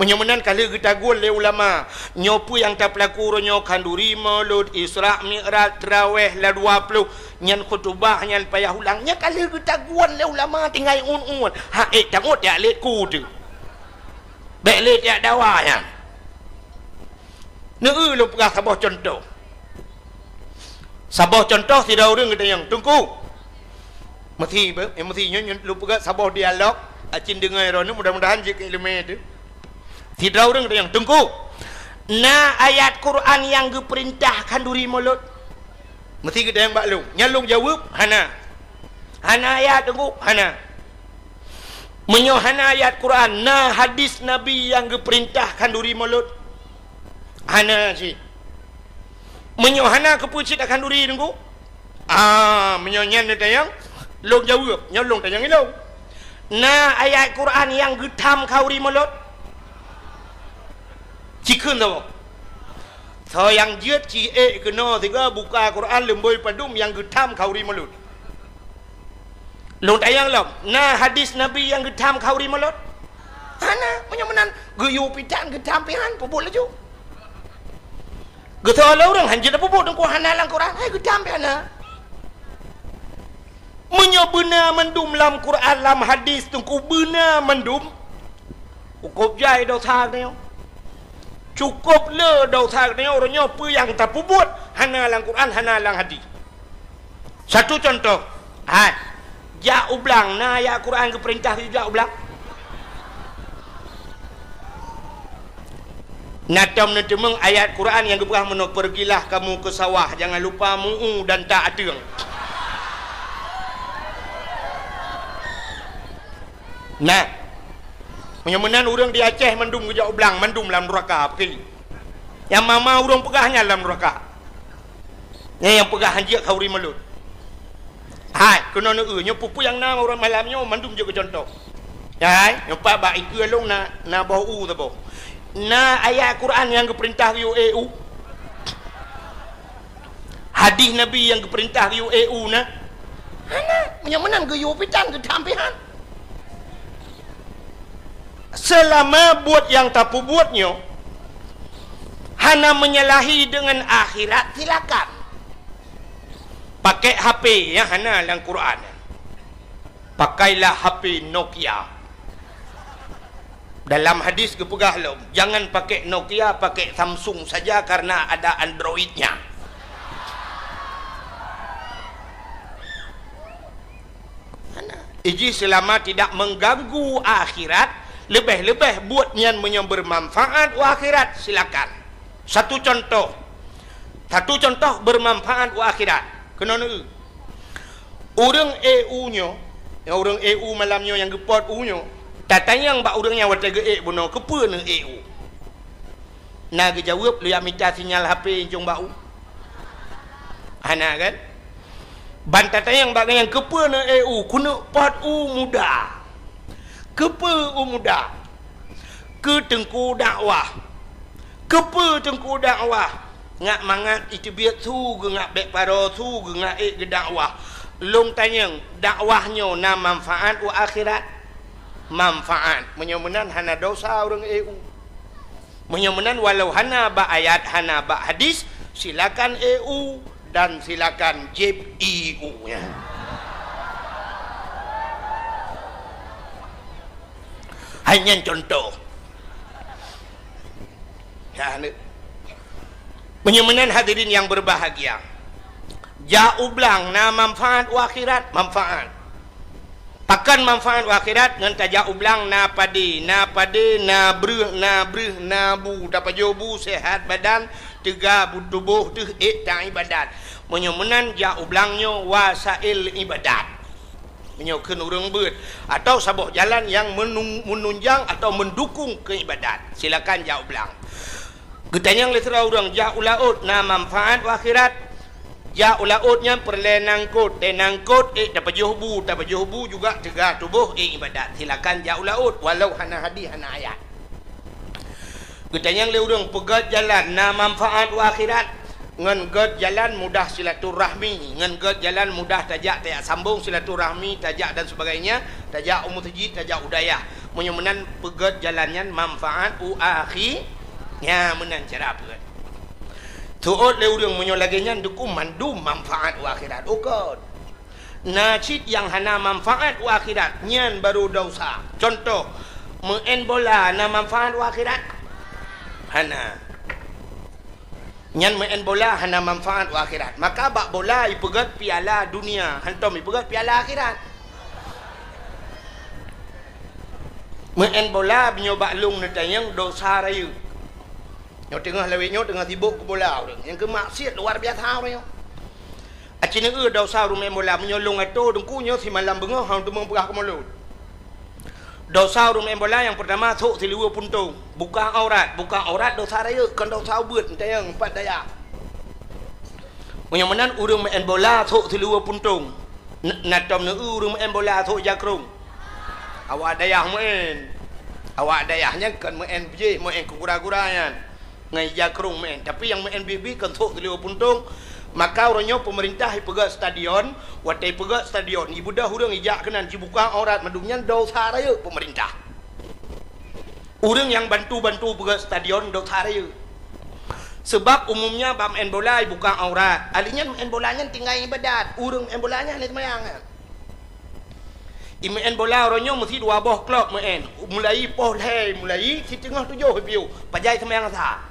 menyamanan kalau tagun le ulama nyopu yang tak pelaku nyo kanduri maulud Isra Mi'raj tarawih la 20 nyan khutbah nyan payah ulangnya kalau tagun le ulama tinggal un ha tangut tak le ku tu bek le tak dawanya lu pegah sabah contoh tidak orang kita yang tunggu mesti lu pegah sabah dialog acin dengar rono mudah-mudahan jika ilmu itu tidak orang kita yang tunggu na ayat Quran yang diperintahkan duri mulut mesti kita yang baklung nyalung jawab hana ayat tunggu hana menyohana ayat Quran na hadis Nabi yang diperintahkan duri mulut hana si menyohana kepucit akan duri tunggu menyonyan ni tayang long jawab nyolong tayang ilong na ayat Quran yang getam kauri mulut cikun tau so yang jet ci kena tiga buka Quran lemboi padum yang getam kauri mulut long tayang lom na hadis Nabi yang getam kauri mulut hana menyamanan geyu pitan getam pihan pebul laju Gata orang hanjir apa buat dengku hanalang Quran. Hai getam piana. Menyobena mendum lam Quran lam hadis dengku bena mendum. Cukup jai dau thang neo. Cukup le dau thang neo orangnya apa yang tak buat hanalang Quran hanalang hadis. Satu contoh. Hai. Ja ublang na ayat Quran ke perintah ja ublang. Natam netemeng ayat Quran yang gebrah menok pergilah kamu ke sawah jangan lupa mu'u dan tak atung. Nah, menyamanan orang di Aceh mendum ke Jauh Belang, mendum dalam neraka api. Yang mama orang pegahnya dalam neraka. Yang pegah hanjak kauri melut. Hai, kena nyo pupu yang nama orang malamnya mendum juga contoh. Hai, nyopa ba itu along na bau tu boh. Na ayat Quran yang keperintah yu EU. Hadis Nabi yang keperintah yu EU na. Hana, menyamanan ke yu pitan ke tampihan. Selama buat yang tak buatnya hana menyalahi dengan akhirat silakan pakai HP yang hana dalam Quran, pakailah HP Nokia. Dalam hadis kepegah lo jangan pakai Nokia, pakai Samsung saja karena ada Androidnya. Iji selama tidak mengganggu akhirat, lebih-lebih buat yang bermanfaat wa akhirat silakan. Satu contoh bermanfaat wa akhirat. Kenapa? Orang EU nya, orang EU malamnya yang gepot U nya, tatanya yang bak orang yang wata ge buno kepa ne EU. Na ge jawab lu yang minta sinyal HP jong bau. Ana kan? Ban tatanya yang bak yang kepa ne EU kuna pot U muda. Kepa umuda ke tengku dakwah kepa tengku dakwah ngak mangat itu biat su ngak bek paro su ngak ke dakwah long tanyang dakwahnya na manfaat wa akhirat manfaat menyemenan hana dosa orang EU menyemenan walau hana ba ayat hana ba hadis silakan EU dan silakan JPIU nya. Hanya contoh. Ya, menyamanan hadirin yang berbahagia. Jauh belang na manfaat wa akhirat manfaat. Pakan manfaat wa akhirat ngan ta jauh belang na padi na bruh na bu dapat jobu sehat badan tiga tubuh tu ta ibadat. Menyamanan jauh belangnya wasail ibadat. Menyokkan orang ber atau sabuk jalan yang menunjang atau mendukung keibadat silakan jauh belang. Getanya yang letera orang jauh laut na manfaat akhirat jauh lautnya perle nangkut dapat jobu juga tegak tubuh ibadat silakan jauh laut walau hana hadis hana ayat. Getanya yang orang pegat jalan na manfaat akhirat ngan god jalan mudah silaturahmi, ngan god jalan mudah tajak sambung silaturahmi, tajak dan sebagainya, tajak umur tajid, tajak udayah. Menyemenan pegat jalannya manfaat akhi, nya menan cara pegat. Tuot le urang menyolaginya dukum mandum manfaat akhirat. Ukod. Nacid yang hana manfaat akhirat, nyan baru dosa. Contoh, main bola na manfaat akhirat. Hana. Nyan main bola hana manfaat akhirat. Maka bak bola ipegat piala dunia, hantom ipegat piala akhirat. Main bola binyoba lung netayang dosa raya. Nyo tengah lewetnya tengah tibuk ke bola orang. Yang ke maksiat luar biasa orang. Acina dosa rumah bola menyolong atau dengkunya si malam bengah hang tu mempegah ke mulut. Dosa rumah bola yang pertama thuk si liwa puntung. Buka aurat dosa raya kan dosa ubud tayang empat daya. Menyamanan urang main bola thuk si liwa puntung. Natom ne urang main bola thuk jakrung. Awak dayah main. Awak dayahnya kan main je, main kugura-gurayan. Ngai jakrung main. Tapi yang main bibi kan thuk si liwa puntung. Maka orangnya pemerintah ipegat stadion, watai pegat stadion ibu dah urang ijak kenan cibuka aurat madungnya dosa raya pemerintah. Urang yang bantu-bantu pegat stadion dosa raya. Sebab umumnya bab main bola buka aurat, alinya main bolanya tinggal ibadat, urang main bolanya ni semayang. Main bola orangnya mesti dua boh klub main. Mulai poh leh, mulai si tengah 7 piu, pajai semayang sah.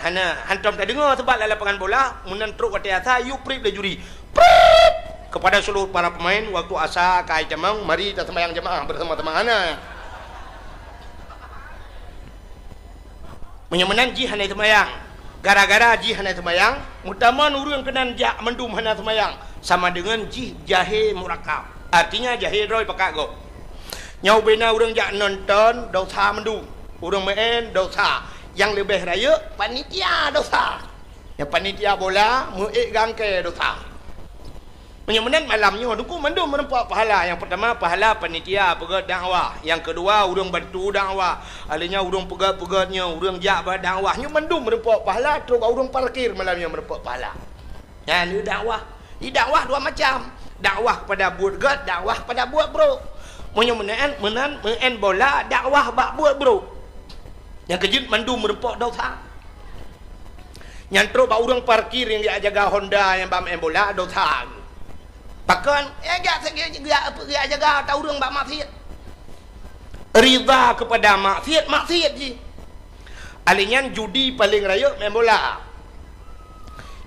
Hana hantam tak dengar sebab dalam lapangan bola munan truk kata asa you prip le juri prip kepada seluruh para pemain waktu asa kai jamang mari kita sembahyang jemaah bersama-sama hana. Hanya contoh. Menyamanan hadirin yang berbahagia. Jauh belang na manfaat akhirat manfaat. Pakan manfaat akhirat ngan ta jauh belang na padi na bruh na na bu dapat jobu sehat badan tiga tubuh ibadat silakan jauh belang. Menyemenan ji hanai semayang. Gara-gara ji hanai semayang, mutaman urang kenan jak mendum hanai semayang sama dengan ji jahe murakab. Artinya jahe roy pakak go. Nyau bina urang jak nonton dosa mendum. Urang main dosa. Yang lebih raya panitia dosa. Yang panitia bola muik gangke dosa. Menyemenan malamnya duku mendum menempat pahala. Yang pertama pahala panitia pegat dakwah. Yang kedua urang bantu dakwah. Alanya urang pegat-pegatnya, urang jak dakwah. Nya mendum menempat pahala, terus urang parkir malamnya menempat pahala. Ya ni dakwah. Di dakwah dua macam. Dakwah kepada buat gat, dakwah kepada buat bro. Menyemenan men bola, dakwah bak buat bro. Yang kejut mendum menempat dosa. Yang terus urang parkir yang dia jaga Honda yang bak main bola dosa. Bahkan gak jaga tahu orang bak maksiat. Rida kepada maksiat je. Alinyan judi paling raya main bola.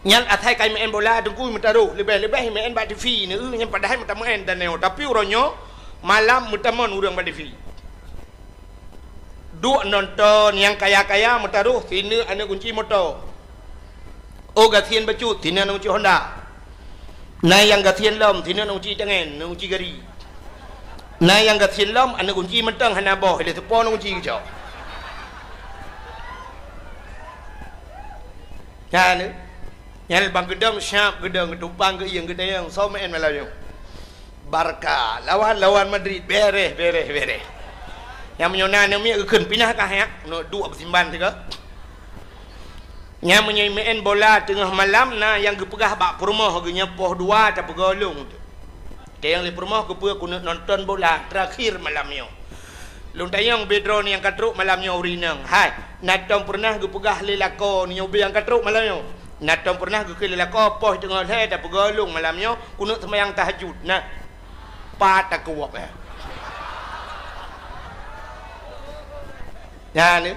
Nyan atai kai main bola dengku mentaruh lebih-lebih main bak TV ni yang padahal mata main dan neo tapi orangnya malam mutaman orang bak TV. Duk nonton yang kaya-kaya mentaruh sini anak kunci motor. Oh gatian bacut sini anak kunci Honda. Nai yang gatian lom, sini nak kunci tangan, nak kunci gari. Nai yang gatian lom, anak kunci mentang hana boh, dia sepon nak kunci kejauh. Kan? Yang bang gedang siap gedang ketumpang ke yang gedang so main malam. Barca lawan Madrid beres. Yang menyona namanya keun pindah kah ya? Nak dua bersimban tiga. Yang main bola tengah malam na yang gepegah bak perumah genya poh dua tak pegolong tu. Dia yang di perumah gepe aku nonton bola terakhir malamnya. Lung tayang bedro ni yang katruk malamnya urinang. Hai, natong pernah gepegah lelako ni ubi yang katruk malamnya. Natong pernah ge lelako poh tengah hai tak pegolong malamnya kunut sembahyang tahajud. Nah. Pat tak kuat Ya ni.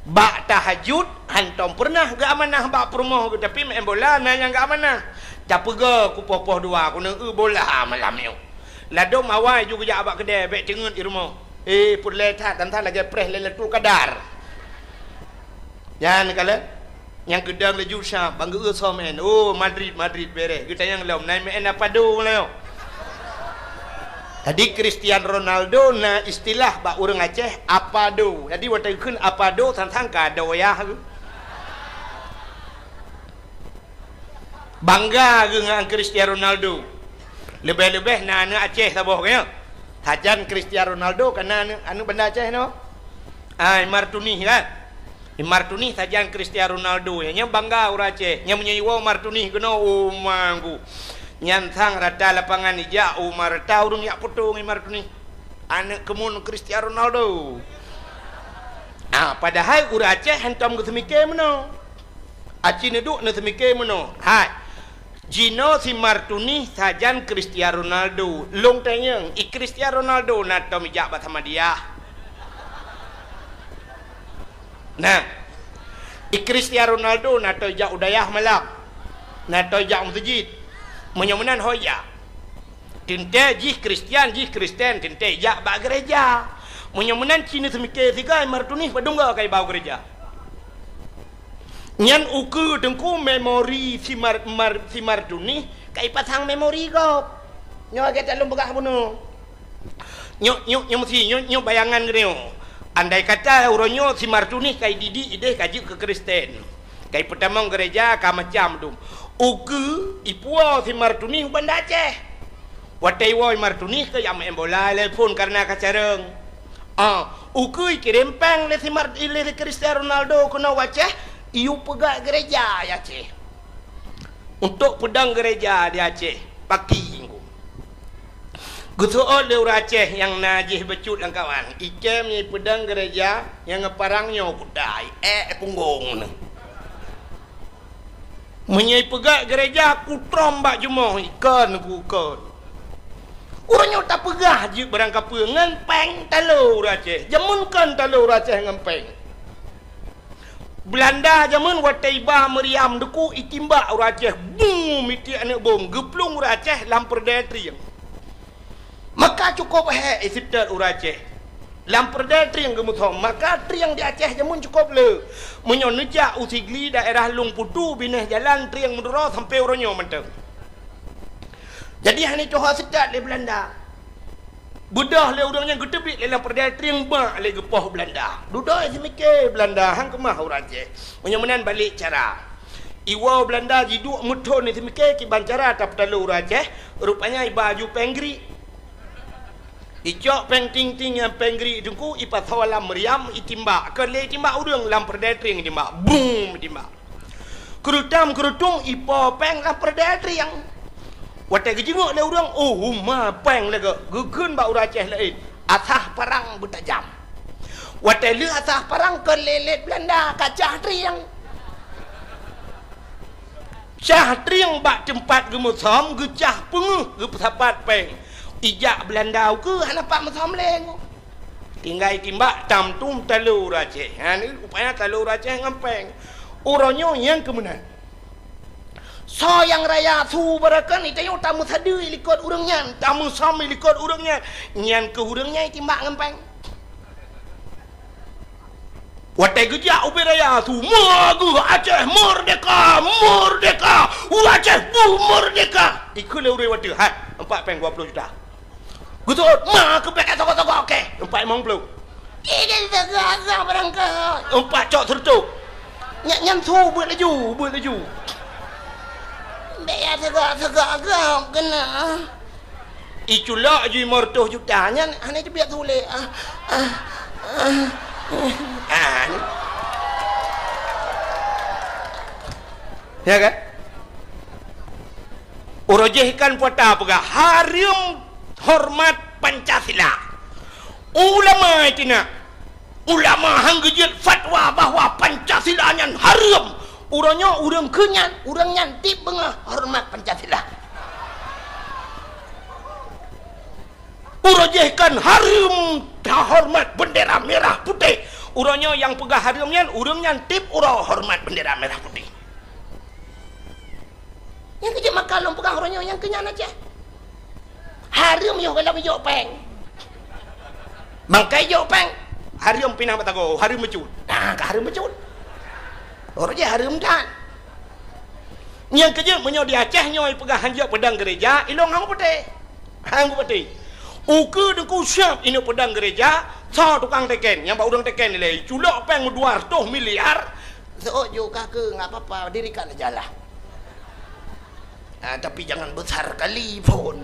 Bak tahajud hantom pernah gak amanah bak perumah tapi main bola nanya gak amanah. Tak pega ku poh dua ku nak bola malam ni. Ladom awal juga jak bak kedai bek cengut di rumah. Pun letak dan lagi press letul kadar. Jangan kala yang gedang laju syap bangga so main. Oh Madrid beres. Kita yang lom naik main apa do leo. Tadi Cristiano Ronaldo na istilah bak orang Aceh apado. Jadi waktu kun apado tantang kado ya. Bangga dengan Cristiano Ronaldo. Lebih-lebih na anak Aceh taboh kaya. Hajan Cristiano Ronaldo karena anu benda Aceh no. Martuni kan. Martuni hajan Cristiano Ronaldo nya bangga orang Aceh. Nya menyewa Martuni kena manggu. Nyantang rata lapangan ija Umar tahu yak potong Martuni anak kemun Cristiano Ronaldo. Padahal urang Aceh hentam ke semike meno. Aceh ni duk na semike meno. Hai. Jino si Martuni sajan Cristiano Ronaldo. Long tanyang Cristiano Ronaldo na tom ija bat sama dia. Nah. Cristiano Ronaldo na to ija udayah malak. Na to ija masjid. Menyemenan hoya. Tinte jih Kristen tinte jak bak gereja. Menyemenan Cina semike tiga Martuni padungga kai bau gereja. Nyan uku tengku memori si Martuni kai pasang memori go. Nyo kita lum begah bunuh. Nyo mesti nyo bayangan gini. Andai kata uronyo si Martuni kai didi ide kaji ke Kristen. Kai pertama gereja ka macam tu. Uku ipua si Martuni benda Aceh. Watai woi Martuni ke yang main bola telepon karena kacareng. Uku kirempang le si Cristiano Ronaldo kena Aceh, iu pegak gereja ya Aceh. Untuk pedang gereja di Aceh, paki. Gusuol le Aceh yang najih becut dan kawan. Ikem ni pedang gereja yang ngeparangnya kudai punggung ni. Menyai pegak gereja aku trombak jumah ikan aku ikan. Orangnya tak pegah je barang kapa ngempeng talur Aceh. Jamunkan talur Aceh ngempeng. Belanda jamun wataiba meriam deku itimba orang Aceh. Boom iti anak bom geplung orang Aceh lam perdaya triang. Maka cukup isitat orang Aceh. lam perda triang gemuthom maka triang di Aceh jamun cukup le menyo nejak usigli daerah Lung Putu bineh jalan triang mudura sampai Oronyo menteng jadi hani coha sedat le Belanda bedah le urangnya gedebik le lam perda triang bak le gepoh Belanda duduk semike Belanda hang kemah orang Aceh menyo menan balik cara iwa Belanda jiduk muthon ni semike ki bancara tap talu orang Aceh rupanya baju penggri icok peng ting ting yang penggri dengku ipat hawalam meriam itimba ke le timba urang lam perdetring timba boom timba kerutam kerutung ipo peng lam perdetring wate gejengok le urang oh huma peng le gegeun ba urang Aceh lain asah perang bertajam wate le asah perang ke lelet Belanda kacah triang cah triang bak tempat gemusom gecah penguh gepesapat peng ijak Belanda ke hanapak masam leng tinggal timbak tam tum Telur Aceh ni rupanya Telur Aceh ngampeng uronyo yang kemudian so yang raya su barakan itayo tamu sadu ilikot urangnya tamu sam ilikot urangnya nyan ke urangnya timbak ngampeng watai gejak ubi raya su magu Aceh merdeka merdeka Aceh merdeka ikut le urang watu hat 4 20 juta Gusto, kebek toko-toko oke. 4.50. Ini segala berangkat. 4 cok sertuk. Nyam su buat laju. Biar segala kena. Itulah je 500 juta nya ane je biar tulis. Ya kan? Urojehkan puata apa harum hormat Pancasila ulama itina ulama hanggejit fatwa bahwa Pancasila nyan haram uronyo urang kenyan urang nyantip bengah hormat Pancasila urojehkan haram hormat bendera merah putih uronyo yang pegah haram nyan urang nyantip uro hormat bendera merah putih yang kejak makalong pegah uronyo yang kenyan aja harum yo kalau yo peng mangkai yo peng harum pinang batago harum mecut nah ka harum mecut orang je harum kan yang kerja menyo di Aceh nyoy pegah hanjak pedang gereja ilong hang putih uke dengku siap ini pedang gereja so tukang teken yang bau udang teken ni culok peng 200 miliar so juga ke enggak apa-apa dirikan aja lah tapi jangan besar kali pun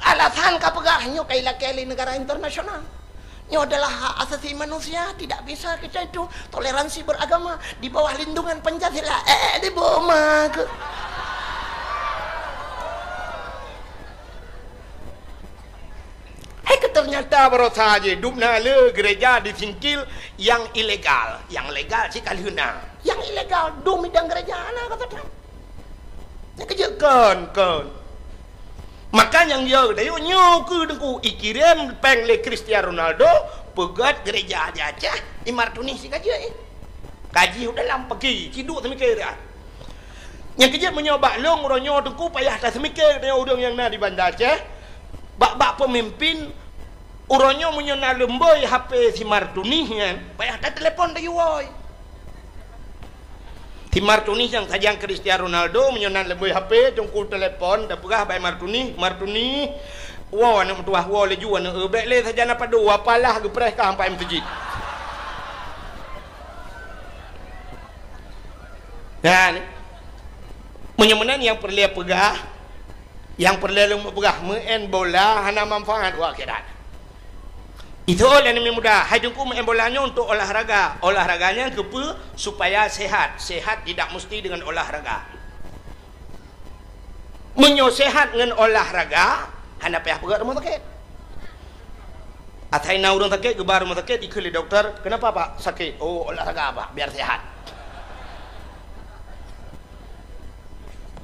alasan kapegahnya kaila-kaili negara internasional ini adalah hak asasi manusia tidak bisa kita itu toleransi beragama di bawah lindungan Pancasila di bawah ternyata baru saja dubna le gereja disingkil yang ilegal yang legal sih kalihuna yang ilegal dum midang gereja anak kata yang kejekan makanya yang dia nyo ke dengku ikirim peng le Cristiano Ronaldo pegat gereja aja di Martuni si kaji udah lam pergi ciduk semikir yang kejap menyoba long ronyo dengku payah tak semikir dia udang yang na di Bandar Aceh bak pemimpin uronyo menyona lemboi HP si Martuni kan payah tak telepon dari woi si Martuni yang sajang Cristiano Ronaldo menyonan lemboi HP jongkul telepon dah pegah by Martuni wow anak tuah wow leju anak ebek le saja nak padu apalah gepres ka sampai masjid dan menyonan yang perlu pegah yang perlu pegah main bola hana manfaat akhirat itu oleh yang mudah hai jengku main bolanya untuk olahraganya kepe supaya sehat tidak mesti dengan olahraga menyosehat dengan olahraga hana payah pegat rumah sakit atai na urang sakit gebar rumah sakit ikut dokter kenapa pak sakit oh olahraga pak biar sehat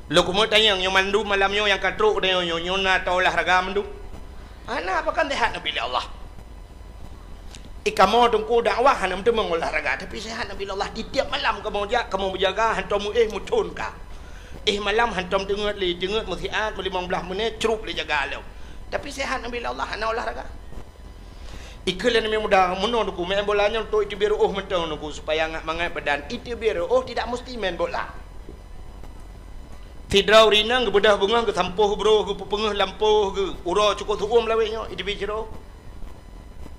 lo kumut tanya yang mandu malamnya yang katruk dia nyona atau olahraga mandu ana apa kan sehat nabi Allah kamu tunggu dakwah hanya untuk mengolahraga tapi sehat Nabi Allah di tiap malam kamu menjaga hantam mutun ka malam hantam dengat musiat 15 menit cerup le jaga lo tapi sehat Nabi Allah hanya olahraga Iklan yang mudah menon aku main bolanya untuk itu biar mentang aku supaya ngak mangai badan itu biar tidak mesti main bola. Tidrau rinang ke bedah bunga ke sampuh bro ke pengeh lampuh ke ura cukup tuum lawenya itu biar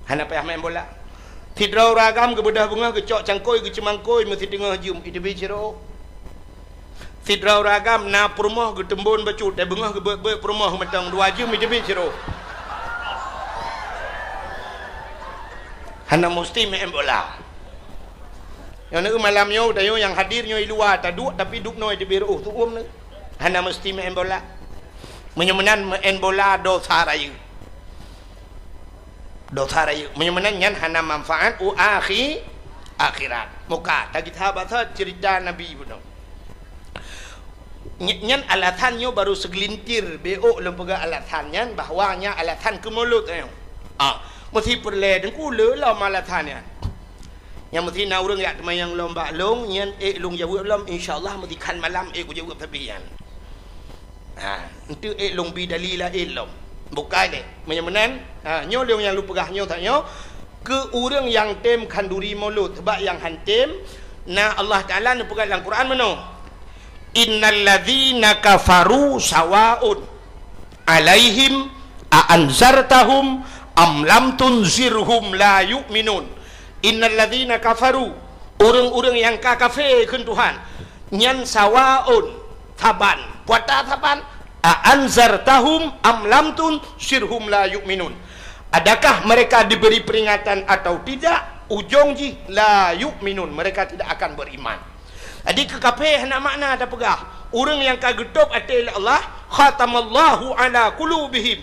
hana payah main bola. Tidrau ragam ke bedah bunga ke cok cangkoi ke cemangkoi mesti tengah jum itu biar Tidrau ragam na perumah ke tembun bacut bunga ke perumah mentang 2 jum itu biar hana mesti main bola. Yang nak malamnya tayo yang hadirnya di luar taduk tapi duk noi di biru tu ni. Hana mesti main bola. Menyemenan main bola dosa raya. Dosa raya. Menyemenan yan hana manfaat akhirat. Muka tak kita bahasa cerita Nabi pun. Nyan alatannya baru segelintir beok lembaga alatannya bahwanya alatan ke mulut tayo. Mesti perle dengku le lah malatannya. Yang mesti na urang yak temayang lomba long nyan long jawab lam insyaallah mesti kan malam ku jawab tabian. Itu long bi dalila ilm. Bukan le. Menyemenan nyo long yang lu pegah nyo taknyo ke urang yang tem kanduri mulut sebab yang hantem na Allah Taala nu pegah dalam Quran mano. Innal ladzina kafaru sawaun alaihim a anzartahum am lam tunzirhum la yu'minun. Innal ladzina kafaru orang-orang yang kafir keun Tuhan nyan sawaun taban puata taban anzartahum am lam tunzirhum la yu'minun. Adakah mereka diberi peringatan atau tidak? Ujung ji la yu'minun, mereka tidak akan beriman. Jadi kekafir nak makna ada pegah orang yang kagetup ate Allah khatamallahu ala qulubihim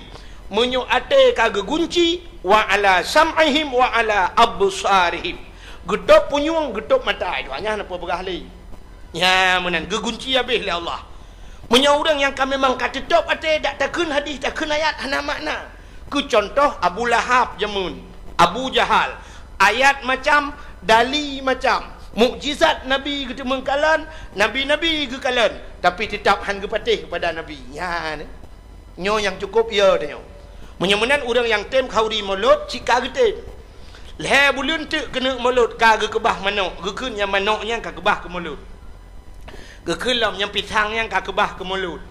menyo ate kage gunci wa ala sam'ihim wa ala absarihim gedop punyung gedop mata itu hanya apa begah lai ya menan gegunci habis oleh Allah menyo urang yang kami memang katetup ate dak takun hadis takun ayat hana makna ku contoh Abu Lahab jamun Abu Jahal ayat macam dali macam mukjizat Nabi ke mengkalan nabi-nabi ke kalan tapi tetap han patih kepada Nabi ya nyo yang cukup ya tanya menyemenan orang yang tem khauri mulut cika gete le bulun tu kena mulut ka kebah manok gekun yang manoknya ka kebah ke mulut gekun lam yang pisang yang ka kebah ke mulut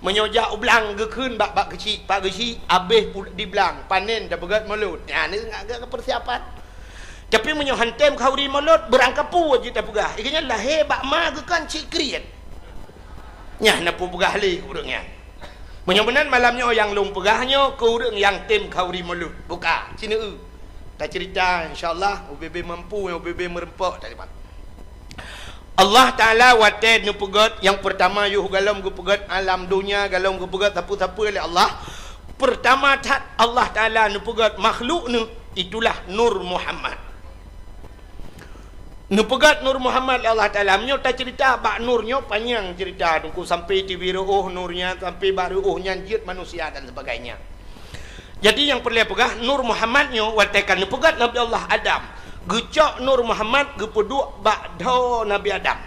menyojak ublang gekun bak kecil pak kecil habis di belang panen dah begat mulut ya ni agak persiapan tapi menyohan tem khauri mulut berangkapu aja tak pegah ikanya lahir bak ma gekan cik kriat nyah napu pegah li urangnya. Menyebenan malamnya yang long pegahnya ke urang yang tim khauri mulut. Buka sini tak cerita insyaallah UBB mampu yang UBB merempak tak dapat. Allah Taala wate nu pegat yang pertama yuh galam gu pegat alam dunia galam gu pegat siapa-siapa oleh Allah. Pertama Allah Taala nu pegat makhluk nu itulah Nur Muhammad. Nu pegat Nur Muhammad Allah Taala menyo ta cerita bak nurnya panjang cerita tunggu sampai tibiru nurnya sampai baru nyanjit manusia dan sebagainya. Jadi yang perlu pegah Nur Muhammadnya watekan nu pegat Nabi Allah Adam. Gecok Nur Muhammad gepeduk bak do Nabi Adam.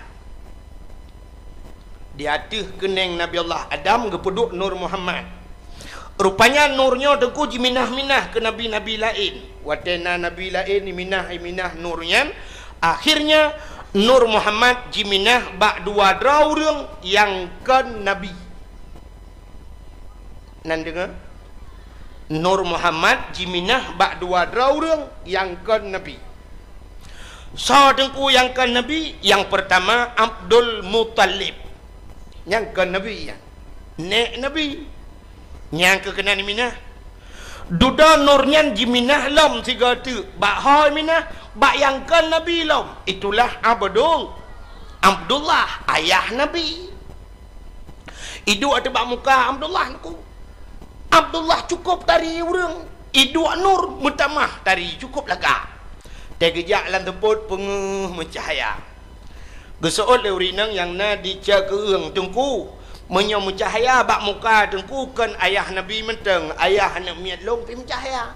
Di atas keneng Nabi Allah Adam gepeduk Nur Muhammad. Rupanya nurnya tengku jiminah-minah ke nabi-nabi lain. Watena nabi lain minah nurnya. Akhirnya Nur Muhammad jiminah bak dua draurung yang kan Nabi. Nan dengar? Nur Muhammad jiminah bak dua draurung yang kan Nabi. So tengku yang kan Nabi, yang pertama Abdul Muttalib. Yang kan Nabi ya. Nek Nabi. Yang kekenan minah. Duda nurnya jiminah lam tiga tu. Bak hoi minah, bak yang kan Nabi lam. Itulah Abdullah, ayah Nabi. Idu ada bak muka Abdullah aku. Abdullah cukup dari urang. Idu nur mutamah dari cukup laga. Tegejak lan temput penguh mencahaya. Gesoot le urinang yang na dica keung tengku. Menyo mencahaya bak muka tengku kan ayah Nabi menteng, ayah nak miat long pi mencahaya.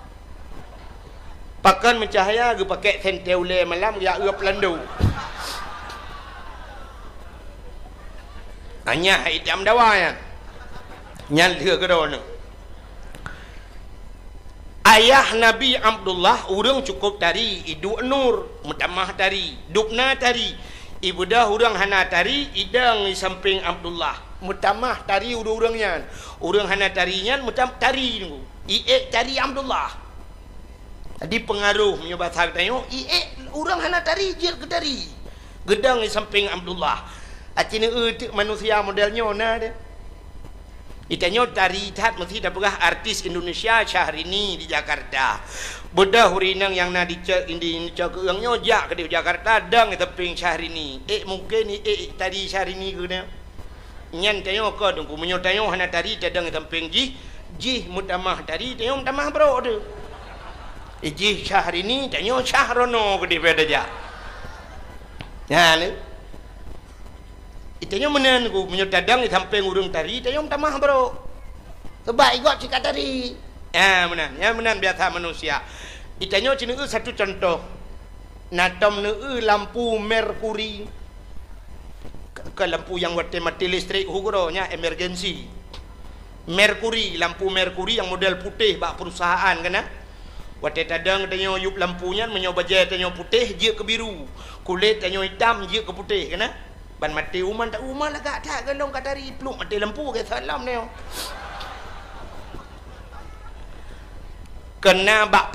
Pakan mencahaya ge pakai senteule malam ya uap landu. Hanya hitam dawa ya. Nyan lừa cái đồ nữa. ayah Nabi Abdullah urang cukup tari iduk nur mutamah tari dupna tari ibu dah urang hana tari idang di samping Abdullah mutamah tari urang-urangnya urang hana tarinya mutam tari nunggu tari Abdullah jadi pengaruh punya bahasa tanya urang hana tari je ke tari gedang di samping Abdullah acina manusia modelnya na dia itanya tari tat mesti dah pegah artis Indonesia Syahrini di Jakarta. Bedah hurinang yang na di keungnya jak ke di Jakarta dang teping Syahrini. Mungkin tadi Syahrini ke dia. Nyan tayo ko dong kumunyo tayo hana tari tadang teping ji mutamah tari tayo mutamah bro de. Ji Syahrini tayo Syahrono ke di beda ja. Ya ni itanya menan ku menyodadang di samping urung tari tayong tamah bro sebab ikut cika tari menan biasa manusia itanya cina satu contoh natom lampu merkuri ke lampu yang mati listrik hukuronya emergency merkuri lampu merkuri yang model putih bak perusahaan kena wate tadang tanyo yup lampunya menyoba je tanyo putih je ke biru kulit tanyo hitam je ke putih kena ban mati uman tak uman lah tak gendong kat tari peluk mati lampu ke salam ni kena bak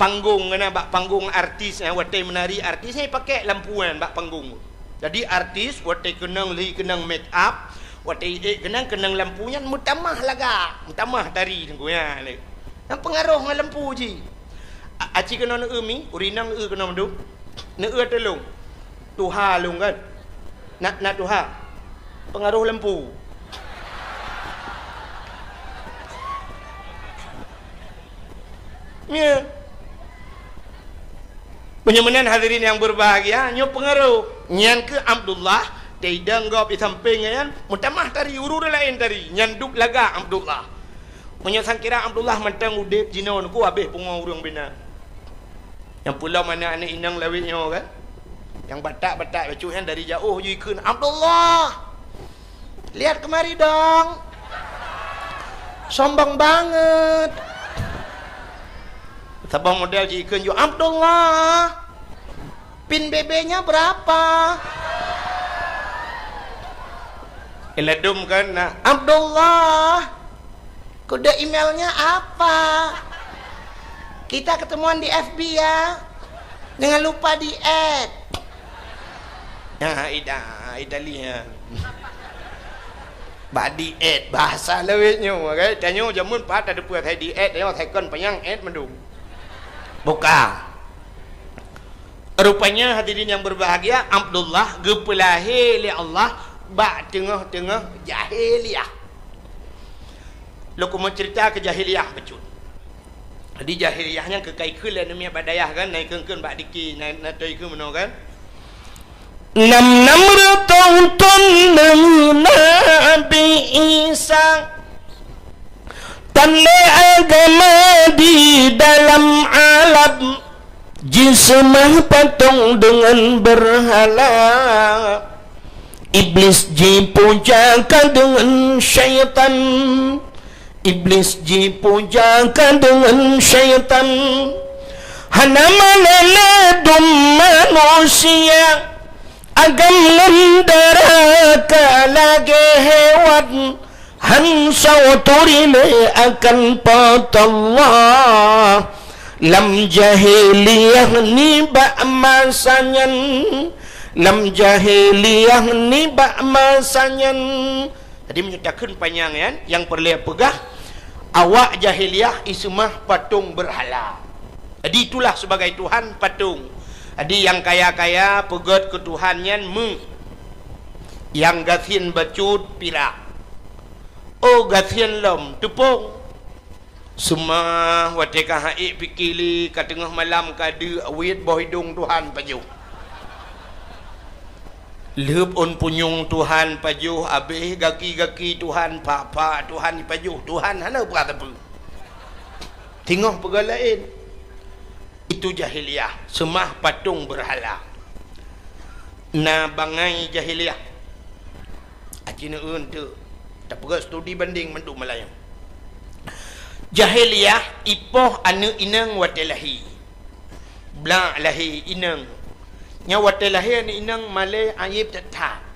panggung artis watai menari artis ni pakai lampu kan bak panggung jadi artis watai kenang make up watai kenang lampunya mutamah laga mutamah tari tengku ya yang pengaruh dengan lampu je aci kena mi urinang kena menduk telung tuha lung kan nak tuha pengaruh lampu ya penyemanan hadirin yang berbahagia nyo pengaruh nyan ke Abdullah tidak gop di sampingnya kan mutamah tari urur lain tari nyanduk laga Abdullah menyosang kira Abdullah mentang udip jinon ku habis pungo urang bina yang pula mana anak inang lawitnya kan yang batak-batak bacuhan dari jauh jikun Abdullah lihat kemari dong sombong banget sabang model jikun ju Abdullah pin BB-nya berapa eladum kan nah Abdullah kode emailnya apa kita ketemuan di FB ya jangan lupa di add ida lihat badi add bahasa lewitnya okay? Tanya jamun pat ada puas di add dia tekan panyang add mendung buka rupanya hadirin yang berbahagia Abdullah gepelahi li Allah bak tengah-tengah jahiliyah lo ku mau cerita ke jahiliyah becut di jahiliyahnya kekaikul dan demi badayah kan naik keun bak diki naik natoi ke meno kan 600 tahun Nabi Isa tanda agama di dalam alam jismah patung dengan berhala iblis dipujakan dengan syaitan iblis dipujakan dengan syaitan hana mananadum manusia agam mendaraka lagi hewan hansa uturime akan patallah lam jahiliyah ni ba'masanyan lam jahiliyah ni ba'masanyan tadi menyatakan panjang kan yang perlu pegah awak jahiliyah ismah patung berhala jadi itulah sebagai Tuhan patung jadi yang kaya-kaya pegat ke Tuhannya yang gasin bacut pirak oh gasin lom tepung semua wateka haik pikili ke tengah malam kadu awit bawah hidung Tuhan pajuh lep on punyung Tuhan pajuh habis gaki-gaki Tuhan papa Tuhan pajuh Tuhan hana berat apa tengok pegal lain itu jahiliyah semah patung berhala na bangai jahiliyah acina tu tak perlu studi banding menduk Melayu Jahiliyah ipoh anu inang watelahi bla lahi inang nya watelahi anu inang male ayib tetap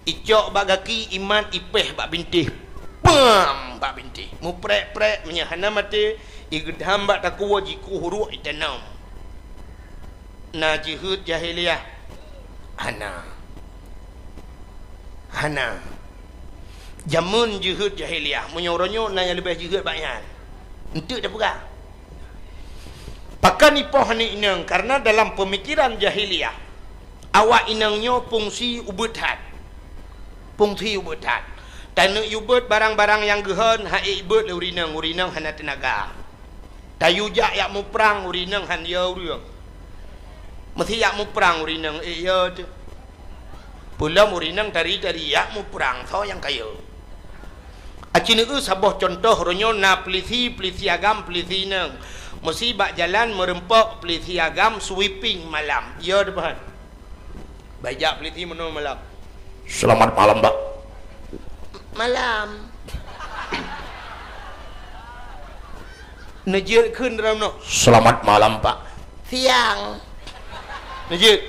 icok bagaki iman ipeh bak bintih pam bak bintih mu prek menyahana mate igedham bak takwa jiku huru itanam na jihud jahiliyah hana jamun jihud jahiliyah menyoronyo na yang lebih jihud banyak untuk dah pegah pakan ipoh ni inang karena dalam pemikiran jahiliyah awak inangnya fungsi ubetat dan ubet barang-barang yang gehan hai ibet urinang hana tenaga tayujak yak mu perang urinang han ya urang mesti yak mu perang urinang ya tu pula urinang dari yak mu perang so yang kaya acina sabah contoh ronyo na pelisi agam pelisi nang mesti bak jalan merempok pelisi agam sweeping malam ya depan bajak pelisi meno malam selamat malam Pak malam nejir kun dalam no selamat malam Pak siang nejir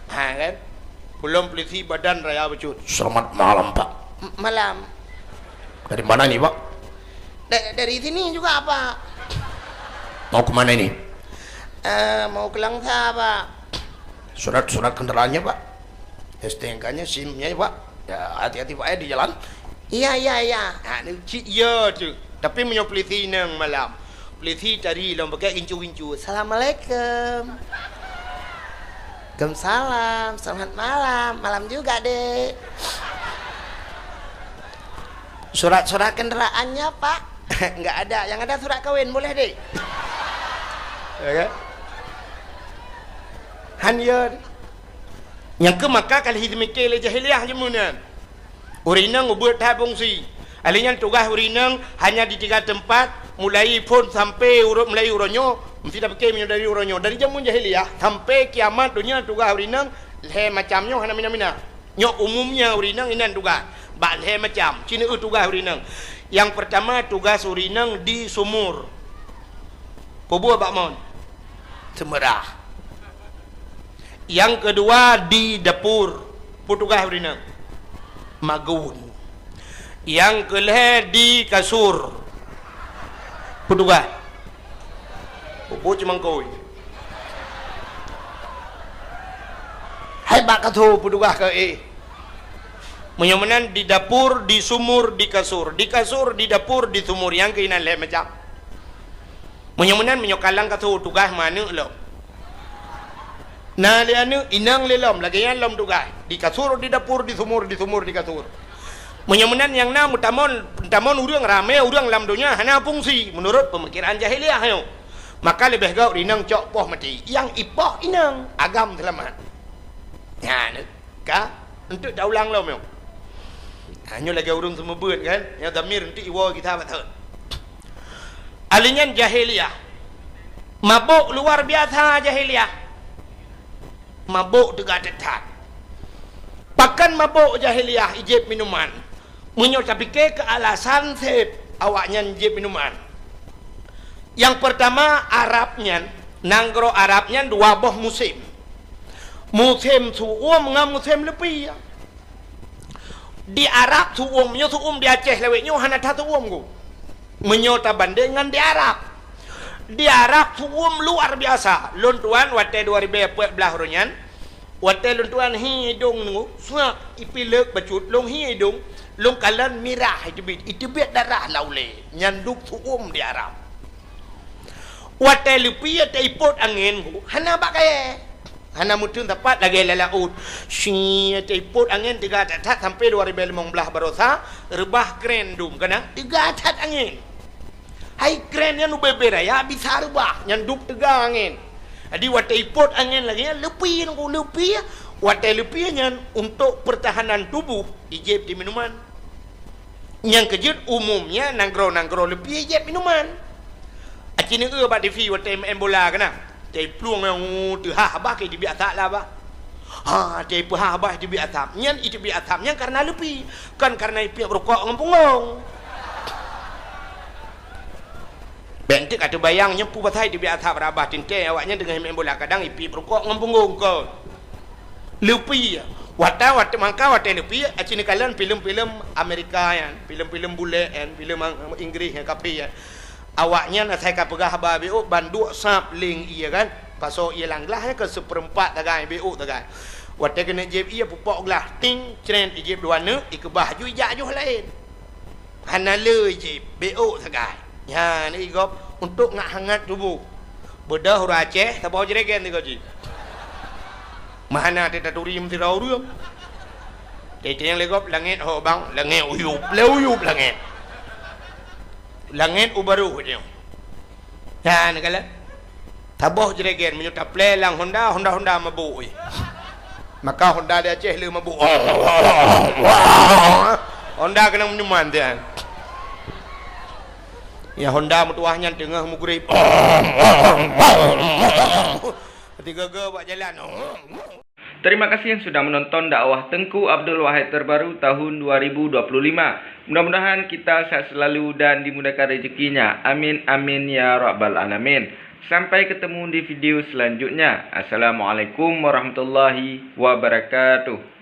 kan belum pelisi badan raya becut selamat malam Pak malam dari mana nih Pak? Dari sini juga Pak. Mau kemana ini? Mau ke Langsa Pak. Surat kendaraannya Pak, STNK-nya, SIM-nya Pak. Ya hati-hati Pak ya di jalan. Iya. Nah, iya tu. Tapi menyo pelisi nang malam. Pelisi tadi long pakai incu-incu. Assalamualaikum. Waalaikumsalam. Selamat malam. Malam juga Dek. Surat kendaraannya Pak enggak ada, yang ada surat kawin boleh Dek. Ya kan? Hanya yang ke maka kali hidmike le jahiliyah jemunan. Urinang ubut ta fungsi. Alinya tugas urinang hanya di 3 tempat, mulai pun sampai mulai uronyo, mesti dah pakai dari uronyo. Dari jamun jahiliyah sampai kiamat dunia tugas urinang le macamnya hana mina-mina. Nyok umumnya urinang inan tugas. Bak le macam cina tugas urinang. Yang pertama tugas urinang di sumur. Kubur bak mon. Semerah. Yang kedua di dapur. Tugas urinang. Magun. Yang kelih di kasur. Tugas. Kubur cuma kau. Hai bak katu tugas ke menyamanan di dapur, di sumur, di kasur, di dapur, di sumur yang keinan le macam. Menyamanan menyokalang katu tugas mana lo. Nah lianu inang lelom lagi yang lom tugas di kasur, di dapur, di sumur, di kasur. Menyamanan yang na mutamon urang ramai urang lam dunia hana fungsi menurut pemikiran jahiliyah yo. Maka lebih gau inang cok poh mati. Yang ipoh inang agam selamat. Ya ka untuk daulang lo meu. Hanya lagi urung semua buat kan yang damir nanti iwa kita betul alinyan jahiliyah mabuk luar biasa jahiliyah mabuk tegak tetap pakan mabuk jahiliyah ijib minuman menyo tapi ke alasan sep awaknya ijib minuman yang pertama Arabnya nanggro Arabnya 2 boh musim suum ngam musim lebih ya di Arab suumnya di Aceh leweknya hana tak suum ku menyota bandingan di Arab suum luar biasa luntuan wate 2014 ronyan wate luntuan hidung nunggu suak ipilek bacut long hidung long kalan mirah itu bit darah laule nyanduk suum di Arab wate lupi te ipot angin ku hana bakai hana mutun tepat lagi lalaut si iput angin 3 atat sampai 2015 barosa rebah kren dum kena 3 atat angin hai kren yang ubebera ya bisa rebah nyanduk 3 angin jadi wate iput angin lagi lepi wate lepi nya untuk pertahanan tubuh ijib di minuman yang kejut umumnya nanggro lepi ijib minuman acini bak di fi wate bola kena cai pluang yang tu habah ke di biasa lah bah cai habah di biasa nyan itu biasa nyan karena lepi kan karena ipi rokok ngempungong bentik kata bayang nyempu batai di biasa berabah tinte awaknya dengan main bola kadang ipi berukok ngempunggung kau lupi wata mangka wata lupi acini kalian film-film Amerika ya film-film bule kan film Inggris yang kapi ya awaknya nak saya kapegah babi banduk sap ling iya kan pasal ia langlahnya ke seperempat tagai BO tagai wata kena jeb ia pupok gelah ting cren jeb dua ne ikebah ju ijak ju lain hanale jeb BO tagai ya ni igop untuk ngak hangat tubuh bedah huruf Aceh tak bawa jeregen ni gaji mana teta turim tirau ruam teta yang legop langit ho bang langit uyup langit ubaru dia ya ni kala taboh jeregen menyuta plelang Honda mabuk maka Honda dia Aceh le mabuk Honda kena menyuman dia ya Honda mutuahnya tengah mugrib tiga buat jalan. Terima kasih yang sudah menonton dakwah Tengku Abdul Wahid terbaru tahun 2025. Mudah-mudahan kita sehat selalu dan dimudahkan rezekinya. Amin amin ya rabbal alamin. Sampai ketemu di video selanjutnya. Assalamualaikum warahmatullahi wabarakatuh.